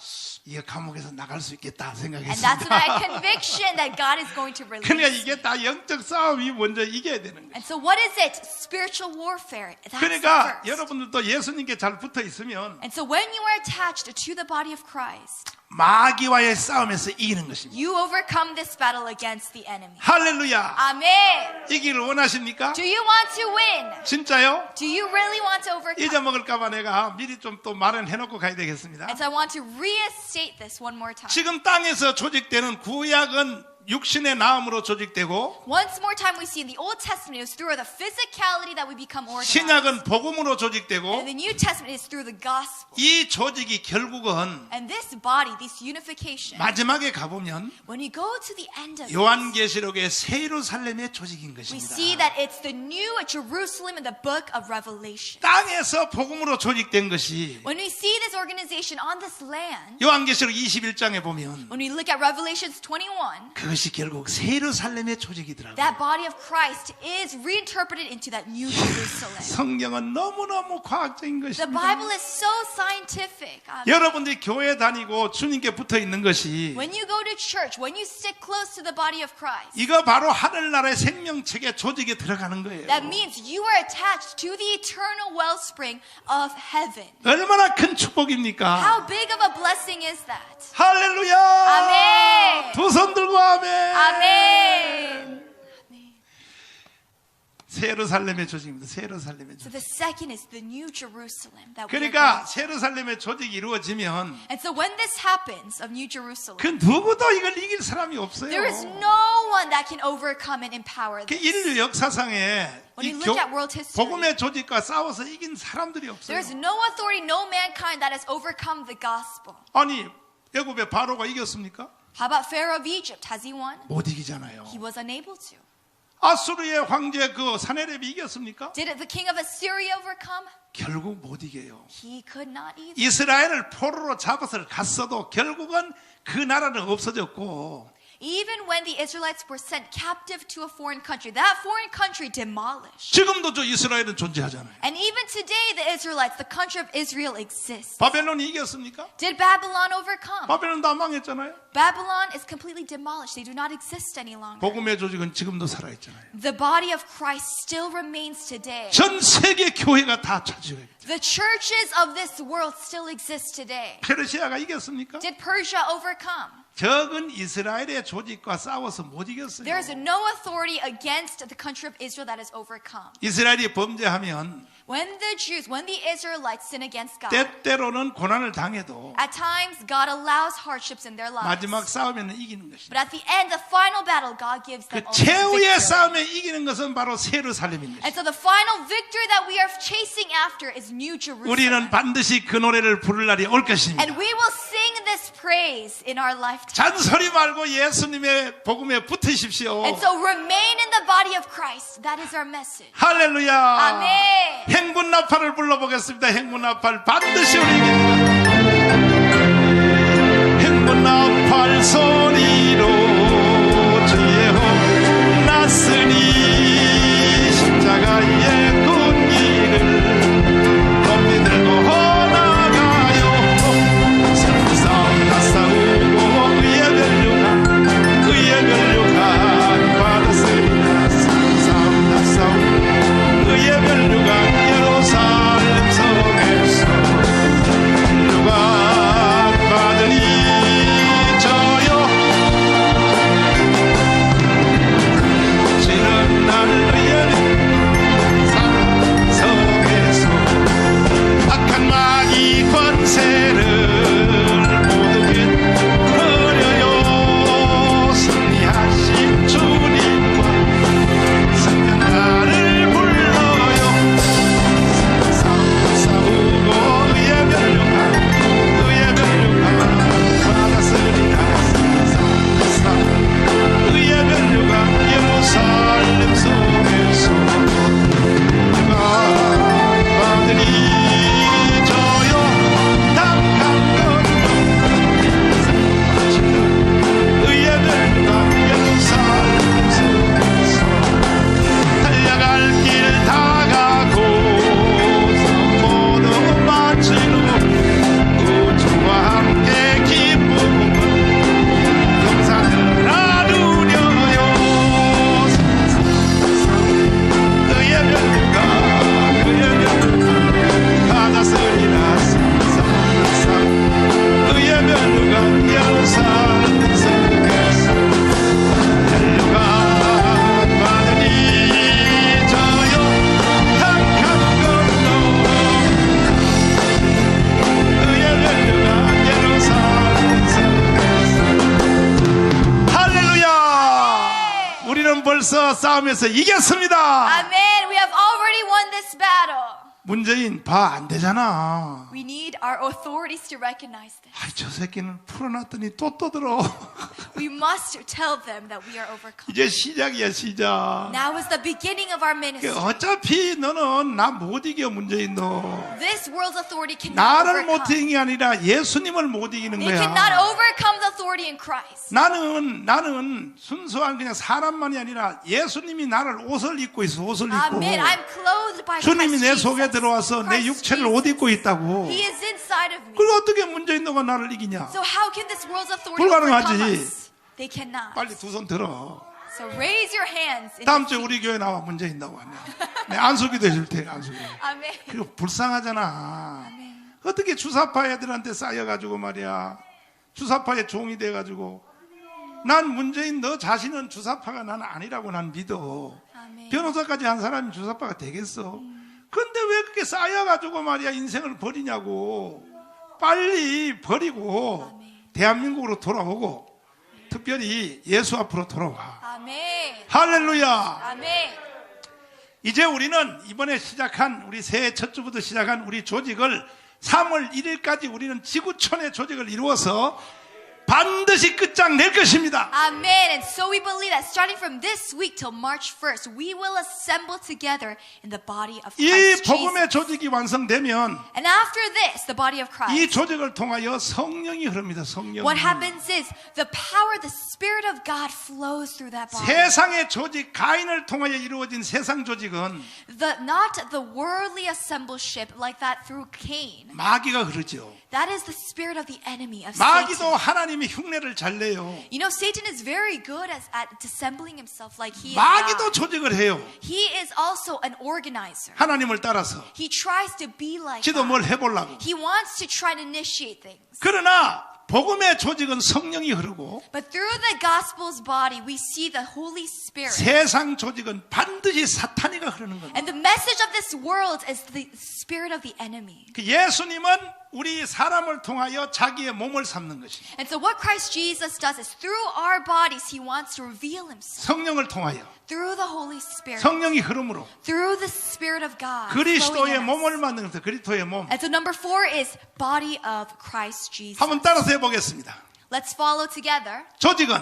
이 감옥에서 나갈 수 있겠다 And that's when I had 생각했습니다. conviction that God is going to release 그러니까 me. 이게 다 영적 싸움이 먼저 이겨야 되는 거예요. And so what is it? Spiritual warfare. That's 그러니까 first. 여러분들도 예수님께 잘 붙어 있으면 And so when you are attached to the body of Christ, 마귀와의 싸움에서 이기는 것입니다. you overcome this battle against the enemy. 할렐루야. Amen. 이기를 원하십니까? Do you want to win? 진짜요? Do you really want to overcome? 잊어먹을까봐 내가 미리 좀 또 마련해놓고 가야 되겠습니다. And so I want to restate this one more time. 지금 땅에서 조직되는 구약은 육신의 나음으로 조직되고 Once more time we see in the Old Testament it was through the physicality that we become organized. 신약은 복음으로 And 조직되고 the New Testament is through the gospel. 이 조직이 결국은 And this body, this unification, 마지막에 가보면 when you go to the end of it, 요한계시록의 새 예루살렘의 조직인 we 것입니다. see that it's the new Jerusalem in the book of Revelation. 땅에서 복음으로 조직된 것이 When we see this organization on this land, 요한계시록 21장에 보면 when we look at Revelations 21, 그것이 결국 새 예루살렘의 조직이더라고요. that body of Christ is reinterpreted into that new Jerusalem. 성경은 너무너무 과학적인 The 것입니다. Bible is so scientific. 여러분들이 교회 다니고 주님께 붙어 있는 것이 When you go to church, when you stick close to the body of Christ, 이거 바로 하늘나라의 생명책의 조직에 들어가는 거예요. that means you are attached to the eternal wellspring of heaven. 얼마나 큰 축복입니까? How big of a blessing is that? 할렐루야! 아멘! 두 손 들고 아멘! Amen. 새 예루살렘의 조직입니다. 새 예루살렘의 So 조직. the second is the new Jerusalem that we are 그러니까 going 새 예루살렘의 조직이 이루어지면 to. And so when this happens of New Jerusalem, 그 누구도 이걸 이길 사람이 없어요. there is no one that can overcome and empower 그 this. 인류 역사상에 When 이 you look at world history, 복음의 조직과 싸워서 이긴 사람들이 없어요. there is no authority, no mankind that has overcome the gospel. 아니 애굽의 바로가 이겼습니까? How about Pharaoh of Egypt? Has he won? 못 이기잖아요. He was unable to. 아수르의 황제 그 사네립이 이겼습니까? Did the king of Assyria overcome? 결국 못 이겨요. He could not either. 이스라엘을 포로로 잡아서 갔어도 결국은 그 나라는 없어졌고 Even when the Israelites were sent captive to a foreign country, that foreign country demolished. 지금도 저 이스라엘은 존재하잖아요. And even today, the Israelites, the country of Israel exists. 바벨론이 이겼습니까? Did Babylon overcome? 바벨론 다 망했잖아요. Babylon is completely demolished. They do not exist any longer. 복음의 조직은 지금도 살아있잖아요. The body of Christ still remains today. 전 세계 교회가 다 차지해요. The churches of this world still exist today. 페르시아가 이겼습니까? Did Persia overcome? 적은 이스라엘의 조직과 싸워서 못 이겼어요. There is no authority against the country of Israel that is overcome. 이스라엘이 범죄하면 When the Israelites sin against God, 때때로는 고난을 당해도 at times God allows hardships in their lives. 마지막 싸움에는 이기는 것입니다. But at the end, the final battle, God gives 그 them ultimate 최후의 victory. 싸움에 이기는 것은 바로 새 예루살렘입니다. And so the final victory that we are chasing after is New Jerusalem. 우리는 반드시 그 노래를 부를 날이 올 것입니다. And we will sing this praise in our lifetime. 잔소리 말고 예수님의 복음에 붙으십시오. And so remain in the body of Christ. That is our message. 할렐루야. 아멘. 행군 나팔을 불러보겠습니다. 행군 나팔 반드시 우리 이깁니다. 행군 나팔 소리로 주의 호 났으니 십자가의 군기를 높이 들고 나가요. 슬픈 싸움 다 싸우고 의의 멸류관 받았으리라. 슬픈 싸움 다 싸우고 의의 멸류관 예루살렘 성에서 멸류관 받으니 저요 지는 날 의의 산성에서 악한 마귀 권세를 모두 빗버려요. 승리하신 주님과 승전가를 불러요. 싸우고 의의 멸류관 받았으리라. 의의 멸류관 예루살렘 속에서 멸류관 받으니 저요 낙한 것 의의 멸류관 예루살렘 속에서 달려갈 길 다 가고 모두 마치고 우주와 함께 기쁨을 영상을 나누려요. 의의 멸류관 받았으리라. 의의 멸류관 예루살렘 속에서 멸류관 받으니 저요 악한 것도 의의 멸류관 예루살렘 속에서 할렐루야. 우리는 벌써 싸움에서 이겼습니다. Amen. We have already won this battle. 문재인 봐 안 되잖아. We need our authorities to recognize this. 아이, 저 새끼는 풀어놨더니 또 떠들어. We must tell them that we are overcome. 이제 시작이야 시작. Now is the beginning of our ministry. 어차피 너는 나 못 이겨. 문재인 너 This world's authority cannot 나를 못 overcome. 이기는 게 아니라 예수님을 못 이기는 They cannot 거야. overcome the authority in Christ. 나는 순수한 그냥 사람만이 아니라 예수님이 나를 옷을 입고 있어. 옷을 입고 Amen. I'm clothed by 주님이 Christ 내 Jesus. 속에 들어와서 내 Christ 육체를 Jesus. 옷 입고 있다고. He is inside of me. 그리고 어떻게 문재인 너가 나를 이기냐. So how can this world's authority 불가능하지. overcome us? They cannot. 빨리 두 손 들어. So raise your hands. in 다음 주에 defeat. 우리 교회 나와. 문재인 나와. 내 안수기도 해줄 테니까 안수기. Amen. 그리고 불쌍하잖아. 어떻게 주사파 애들한테 쌓여가지고 말이야. 주사파의 종이 돼가지고. 난 문재인 너 자신은 주사파가 난 아니라고 난 믿어. 아멘. 변호사까지 한 사람이 주사파가 되겠어. 근데 왜 그렇게 쌓여가지고 말이야 인생을 버리냐고. 빨리 버리고 대한민국으로 돌아오고 특별히 예수 앞으로 돌아와. 아멘. 할렐루야. 아멘. 이제 우리는 이번에 시작한 우리 새해 첫 주부터 시작한 우리 조직을 3월 1일까지 우리는 지구촌의 조직을 이루어서 반드시 끝장 낼 것입니다. Amen. And so we believe that starting from this week till March 1st, we will assemble together in the body of 이 Christ 복음의 Jesus. 조직이 완성되면 And after this, the body of 이 Christ, 조직을 통하여 성령이 흐릅니다. 성령이. what happens is the power, the Spirit of God flows through that body. 세상의 조직, 가인을 통하여 이루어진 세상 조직은 Not the worldly assembleship like that through Cain. 마귀가 그러죠. That is the spirit of the enemy of 마귀도 Satan. 하나님이 흉내를 잘 내요. You know, Satan is very good at dissembling himself like he is 마귀도 God. 조직을 해요. He is also an organizer. 하나님을 따라서. He tries to be like 지도 God. 뭘 해보려고. He wants to try to initiate things. 그러나 복음의 조직은 성령이 흐르고 But through the gospel's body, we see the Holy Spirit. 세상 조직은 반드시 사탄이가 흐르는 겁니다. And the message of this world is the spirit of the enemy. 그 예수님은 우리 사람을 통하여 자기의 몸을 삼는 것입니다. And so what Christ Jesus does is through our bodies, he wants to reveal himself. 성령을 통하여 Through the Holy Spirit. 성령이 흐름으로 Through the Spirit of God. 그리스도의 flowing in us. 몸을 만드는 것입니다. 그리스도의 몸. And so number 4 is body of Christ Jesus. 한번 따라서 해보겠습니다. Let's follow together. 조직은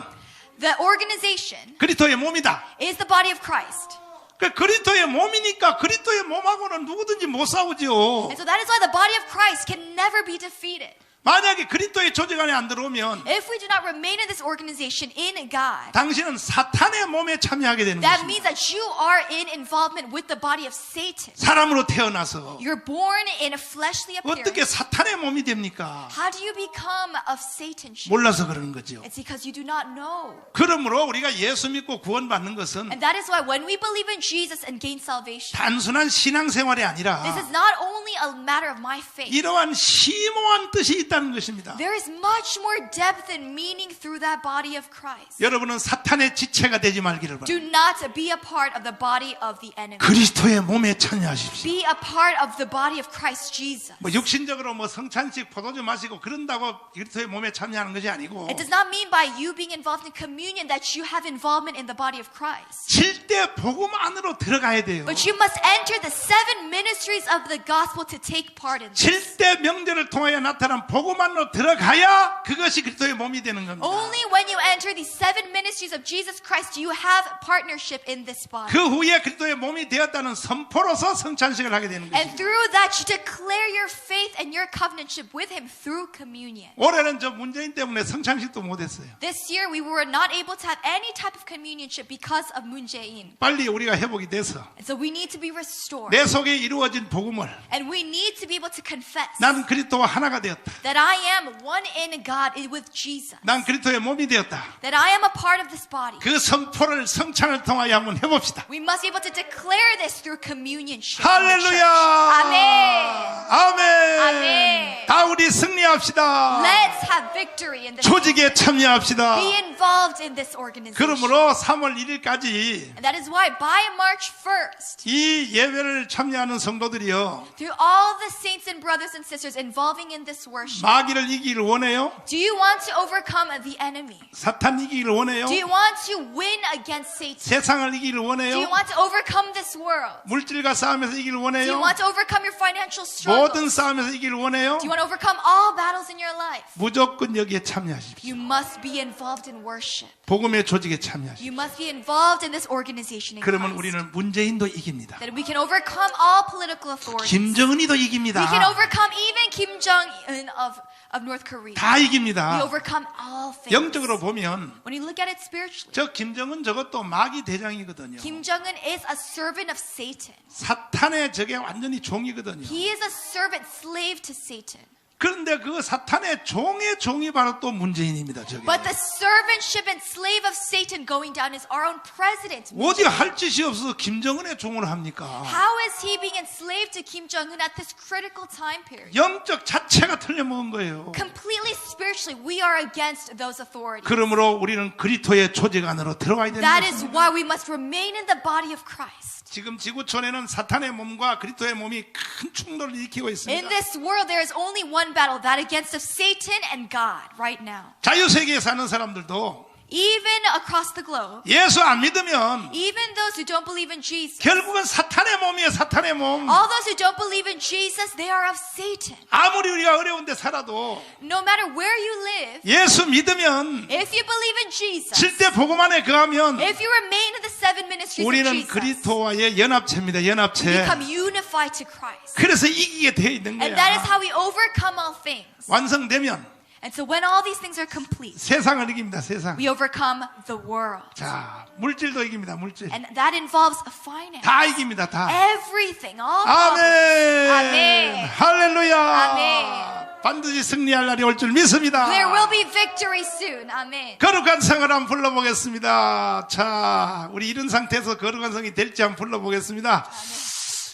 The organization 그리스도의 몸이다. is the body of Christ. 그 그리스도의 몸이니까 그리스도의 몸하고는 누구든지 못 싸우죠. And so that is why the body of Christ can never be defeated. 만약에 그리스도의 조직 안에 안 들어오면 If we do not remain in this organization in God, 당신은 사탄의 몸에 참여하게 되는 that 것입니다. means that you are in involvement with the body of Satan. 사람으로 태어나서 You're born in a fleshly 어떻게 appearance. 사탄의 몸이 됩니까? How do you become of Satan's shape? 몰라서 그러는 거죠. It's because you do not know. 그러므로 우리가 예수 믿고 구원받는 것은 And that is why when we believe in Jesus and gain salvation, 단순한 신앙생활이 아니라 this is not only a matter of my faith. 이러한 심오한 뜻이 있다는 것입니다. There is much more depth and meaning through that body of Christ. 여러분은 사탄의 지체가 되지 말기를 Do 바랍니다. not be a part of the body of the enemy. 그리스도의 몸에 참여하십시오. Be a part of the body of Christ Jesus. 뭐 육신적으로 뭐 성찬식 포도주 마시고 그런다고 그리스도의 몸에 참여하는 것이 아니고 It does not mean by you being involved in communion that you have involvement in the body of Christ. 7대 복음 안으로 들어가야 돼요. But you must enter the 7 ministries of the gospel to take part in this. 7대 명제를 통하여 나타난 복음 안으로 들어가야 그것이 그리스도의 몸이 되는 겁니다. Only when you enter these 7 ministries of Jesus Christ do you have partnership in this body. 그 후에 그리스도의 몸이 되었다는 선포로서 성찬식을 하게 되는 And 것입니다. through that you declare your faith and your covenantship with him through communion. 올해는 저 문재인 때문에 성찬식도 못했어요. This year we were not able to have any type of communionship because of Moon Jae-in. 빨리 우리가 회복이 돼서 And so we need to be restored. 내 속에 이루어진 복음을 And we need to be able to confess 나는 그리스도와 하나가 되었다. that I am one in God with Jesus. 난 그리스도의 몸이 되었다. That I am a part of this body. 그 선포를 성찬을 통하여 한번 해봅시다. We must be able to declare this through communionship. 할렐루야. 아멘. 아멘. 아멘. 다 우리 승리합시다. Let's have victory in this. 조직에 참여합시다. Be involved in this organization. 그러므로 3월 1일까지 And that is why by March 1st, 이 예배를 참여하는 성도들이요, through all the saints and brothers and sisters involving in this worship, 마귀를 이기기를 원해요? do you want to overcome the enemy? 사탄 이기기를 원해요? Do you want to win against Satan? 세상을 이기기를 Do 원해요? you want to overcome this world? 물질과 싸움에서 이기기를 Do you 원해요? want to overcome your financial 모든 struggles? 싸움에서 이기기를 원해요? Do you want to overcome all battles in your life? 무조건 여기에 참여하십시오. You must be involved in worship. 복음의 조직에 참여하십시오. You must be involved in this organization in 그러면 Christ. 우리는 문재인도 이깁니다. That we can overcome all political authorities. 김정은이도 We can 이깁니다. overcome even Kim Jong-un of North Korea. 다 We 이깁니다. overcome all things. 영적으로 보면 When you look at it spiritually, 저 김정은 저것도 마귀 대장이거든요. Kim Jong-un is a servant of Satan. 사탄의 적에 완전히 종이거든요. He is a servant slave to Satan. 그런데 그 사탄의 종의 종이 바로 또 문재인입니다. 저게. But the servantship and slave of Satan going down is our own president. 어디 할 짓이 없어서 김정은의 종을 합니까? How is he being enslaved to Kim Jong-un at this critical time period? 영적 자체가 틀려먹은 거예요. Completely spiritually, we are against those authorities. 그러므로 우리는 그리스도의 조직 안으로 들어가야 되는 That is 것입니다. why we must remain in the body of Christ. 지금 지구촌에는 사탄의 몸과 그리스도의 몸이 큰 충돌을 일으키고 In 있습니다. this world, there is only one battle, that against of Satan and God right now. 자유세계에 사는 사람들도 Even across the globe, 예수 안 믿으면 even those who don't believe in Jesus, 결국은 사탄의 몸이에요. 사탄의 몸. all those who don't believe in Jesus, they are of Satan. 아무리 우리가 어려운데 살아도 No matter where you live, 예수 믿으면 if you believe in Jesus, 7대 복음 안에 거하면 if you remain in the 7 ministries of 우리는 Jesus, 그리스도와의 연합체입니다. we 연합체. become unified to Christ. 그래서 이기게 되어 있는 And that is 거야. how we overcome all things. 완성되면 And so when all these things are complete, 세상을 이깁니다. 세상. we overcome the world. 자, 물질도 이깁니다. 물질. And that involves finance. 다 이깁니다. 다. Everything, all problems. 아멘. 아멘. 할렐루야. 아멘. 반드시 승리할 날이 올 줄 믿습니다. There will be victory soon. Amen. 거룩한 성을 한번 불러보겠습니다. 자, 우리 이런 상태에서 거룩한 성이 될지 한번 불러보겠습니다.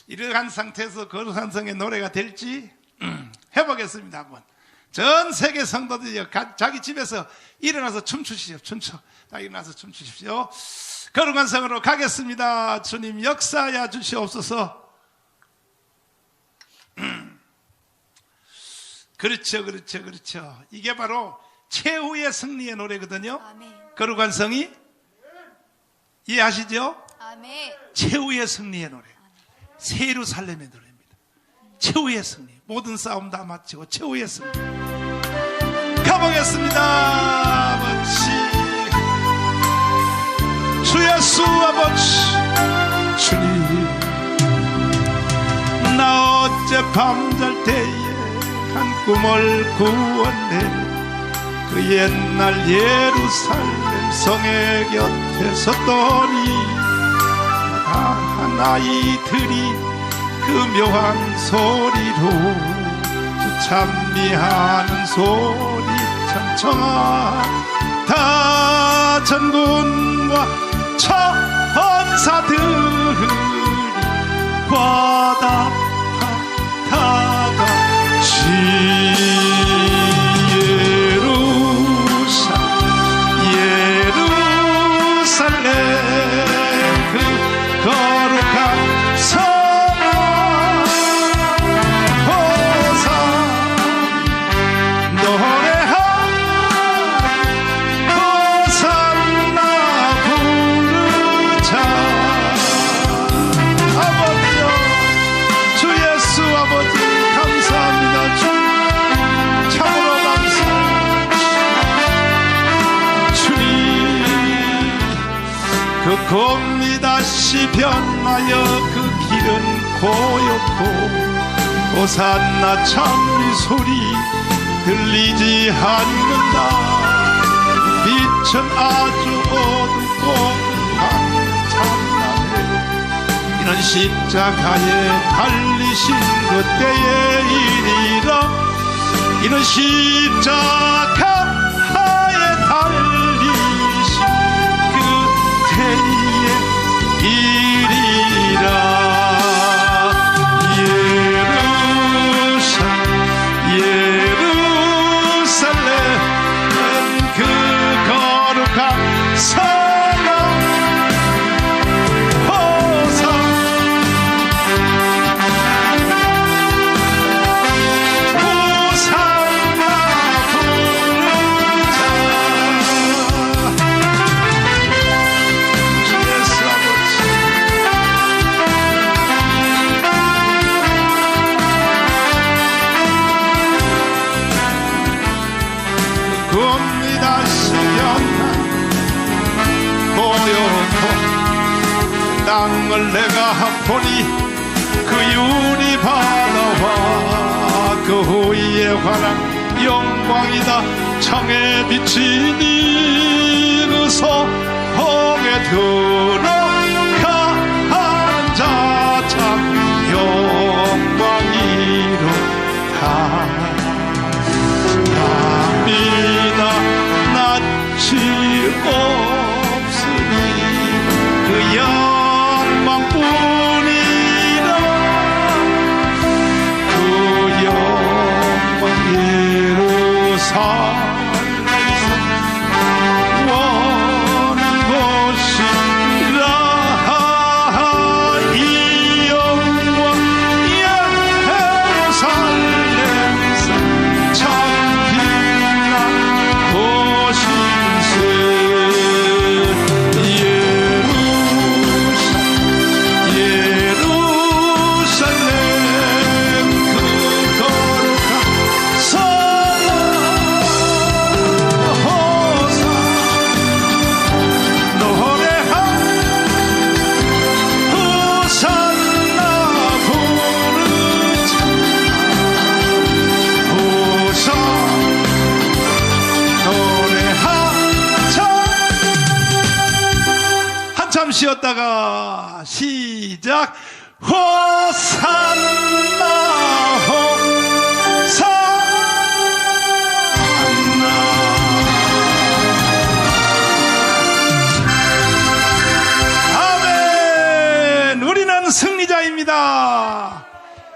이러한 상태에서 거룩한 성의 노래가 될지 해보겠습니다. 한번. 전 세계 성도들이 자기 집에서 일어나서 춤추시죠. 다 일어나서 춤추십시오. 거룩한 성으로 가겠습니다. 주님 역사하여 주시옵소서. 그렇죠. 이게 바로 최후의 승리의 노래거든요. 아멘. 거룩한 성이 이해하시죠? 아멘. 최후의 승리의 노래, 세루살렘의 노래입니다. 최후의 승리, 모든 싸움 다 마치고 최후의 승리. 가보겠습니다. 아버지, 주 예수 아버지, 주님, 나 어제 밤잘 때에 한 꿈을 구원해 그 옛날 예루살렘 성의 곁에 섰더니 한 아이들이 그 묘한 소리로 주 찬미하는 소리 참 청아 다 전군과 천사들이 바다다가 예루살렘 그 거룩한 성아 호산나 노래하리 호산나 부르자. 아버지여, 주 예수 아버지 감사합니다. 주 참으로 감사합니다. 주님, 그 곰이 다시 변하여 그 길은 고요고 호산나 찬미 소리 들리지 않는다. 빛은 아주 어둡고 그 찬란해. 이는 십자가에 달리신 그때의 일이라. 이는 십자가에 달리신 그때의 일이라. 예루살렘 그 거룩한 성아 호산나 부르자. 주 예수 아버지, 꿈이 다시 변한 고요고 땅을 내가 보니 그 유리 바다와 그 위에 환한 영광이다. 창에 비치니 그 성에 들어가 앉아 참 영광이로다. 밤이나 낯이 없으니 그 영광뿐이라. 그 영광 예루살렘에서 원한 곳이라. 이 영광 예루살렘에서 참 빛난 곳인세. 예루살렘 그 거룩한 성아 호산나 노래하리 호산나 부르자. 호산나 노래하자. 한참 쉬었다가 시작. 호산나 호산나. 아멘. 우리는 승리자입니다.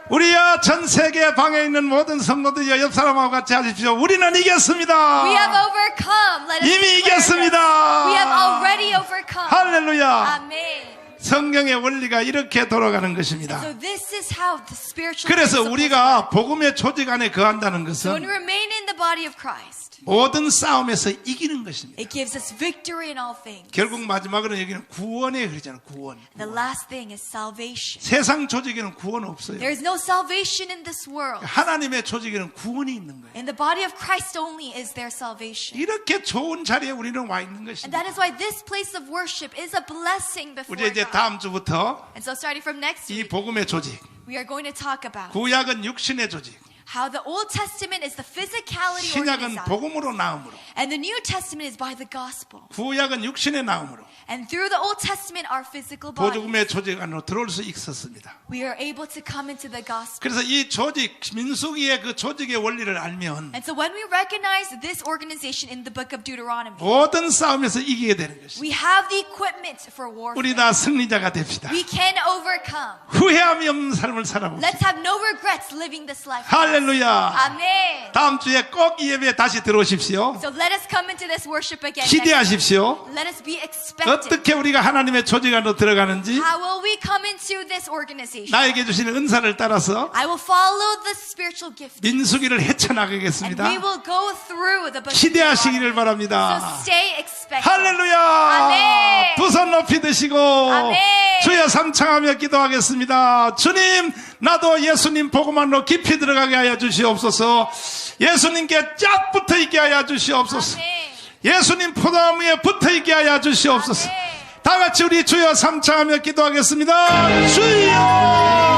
우리야 전 세계 방에 있는 모든 성도들이 옆 사람하고 같이 하십시오. 우리는 이겼습니다. We have overcome. Let us 이미 declare 이겼습니다. this. We have already overcome. 할렐루야. Amen. 성경의 원리가 이렇게 돌아가는 것입니다. So this is how the spiritual 그래서 principles 우리가 work. 복음의 조직 안에 거한다는 So when 것은 we remain in the body of Christ, 모든 싸움에서 이기는 것입니다. it gives us victory in all things. 결국 마지막으로 여기는 구원에 그러잖아요. 구원. The last thing is salvation. 세상 조직에는 구원 없어요. There is no salvation in this world. 하나님의 조직에는 구원이 있는 거예요. In the body of Christ only is there salvation. 이렇게 좋은 자리에 우리는 와 있는 And 것입니다. that is why this place of worship is a blessing before 우리 이제 God. 다음 주부터 And so starting from next 이 week, 복음의 조직, we are going to talk about 구약은 육신의 조직, how the Old Testament is the physicality 신약은 organization, 복음으로 나음으로, and the New Testament is by the gospel. 구약은 육신의 나음으로 And through the Old Testament, our physical body, 복음의 조직 안으로 들어올 수 있었습니다. we are able to come into the gospel. 그래서 이 조직, 민수기의 그 조직의 원리를 알면 And so when we recognize this organization in the book of Deuteronomy, 모든 싸움에서 이기게 되는 것입니다. we have the equipment for 우리 warfare. 다 승리자가 됩시다. We can overcome. 후회함이 없는 삶을 살아봅시다. Let's have no regrets living this life. 할렐루야. Amen. 다음 주에 꼭 이 예배에 다시 들어오십시오. So let us come into this worship again. next 기대하십시오. week. Let us be expectant. 어떻게 우리가 하나님의 조직 안으로 들어가는지 How will we come into this organization? 나에게 주시는 은사를 따라서 I will follow the spiritual gift. 민수기를 And 헤쳐나가겠습니다. we will go through the book of 기대하시기를 Deuteronomy. 바랍니다. So stay expectant. 할렐루야. 아멘. 두 손 높이 드시고 아멘. 주여 삼창하며 기도하겠습니다. 주님, 나도 예수님 복음안으로 깊이 들어가게 하여 주시옵소서. 예수님께 쫙 붙어 있게 하여 주시옵소서. 아멘. 예수님 포도나무 위에 붙어 있게 하여 주시옵소서. 아멘. 다 같이 우리 주여 삼창하며 기도하겠습니다. 주여.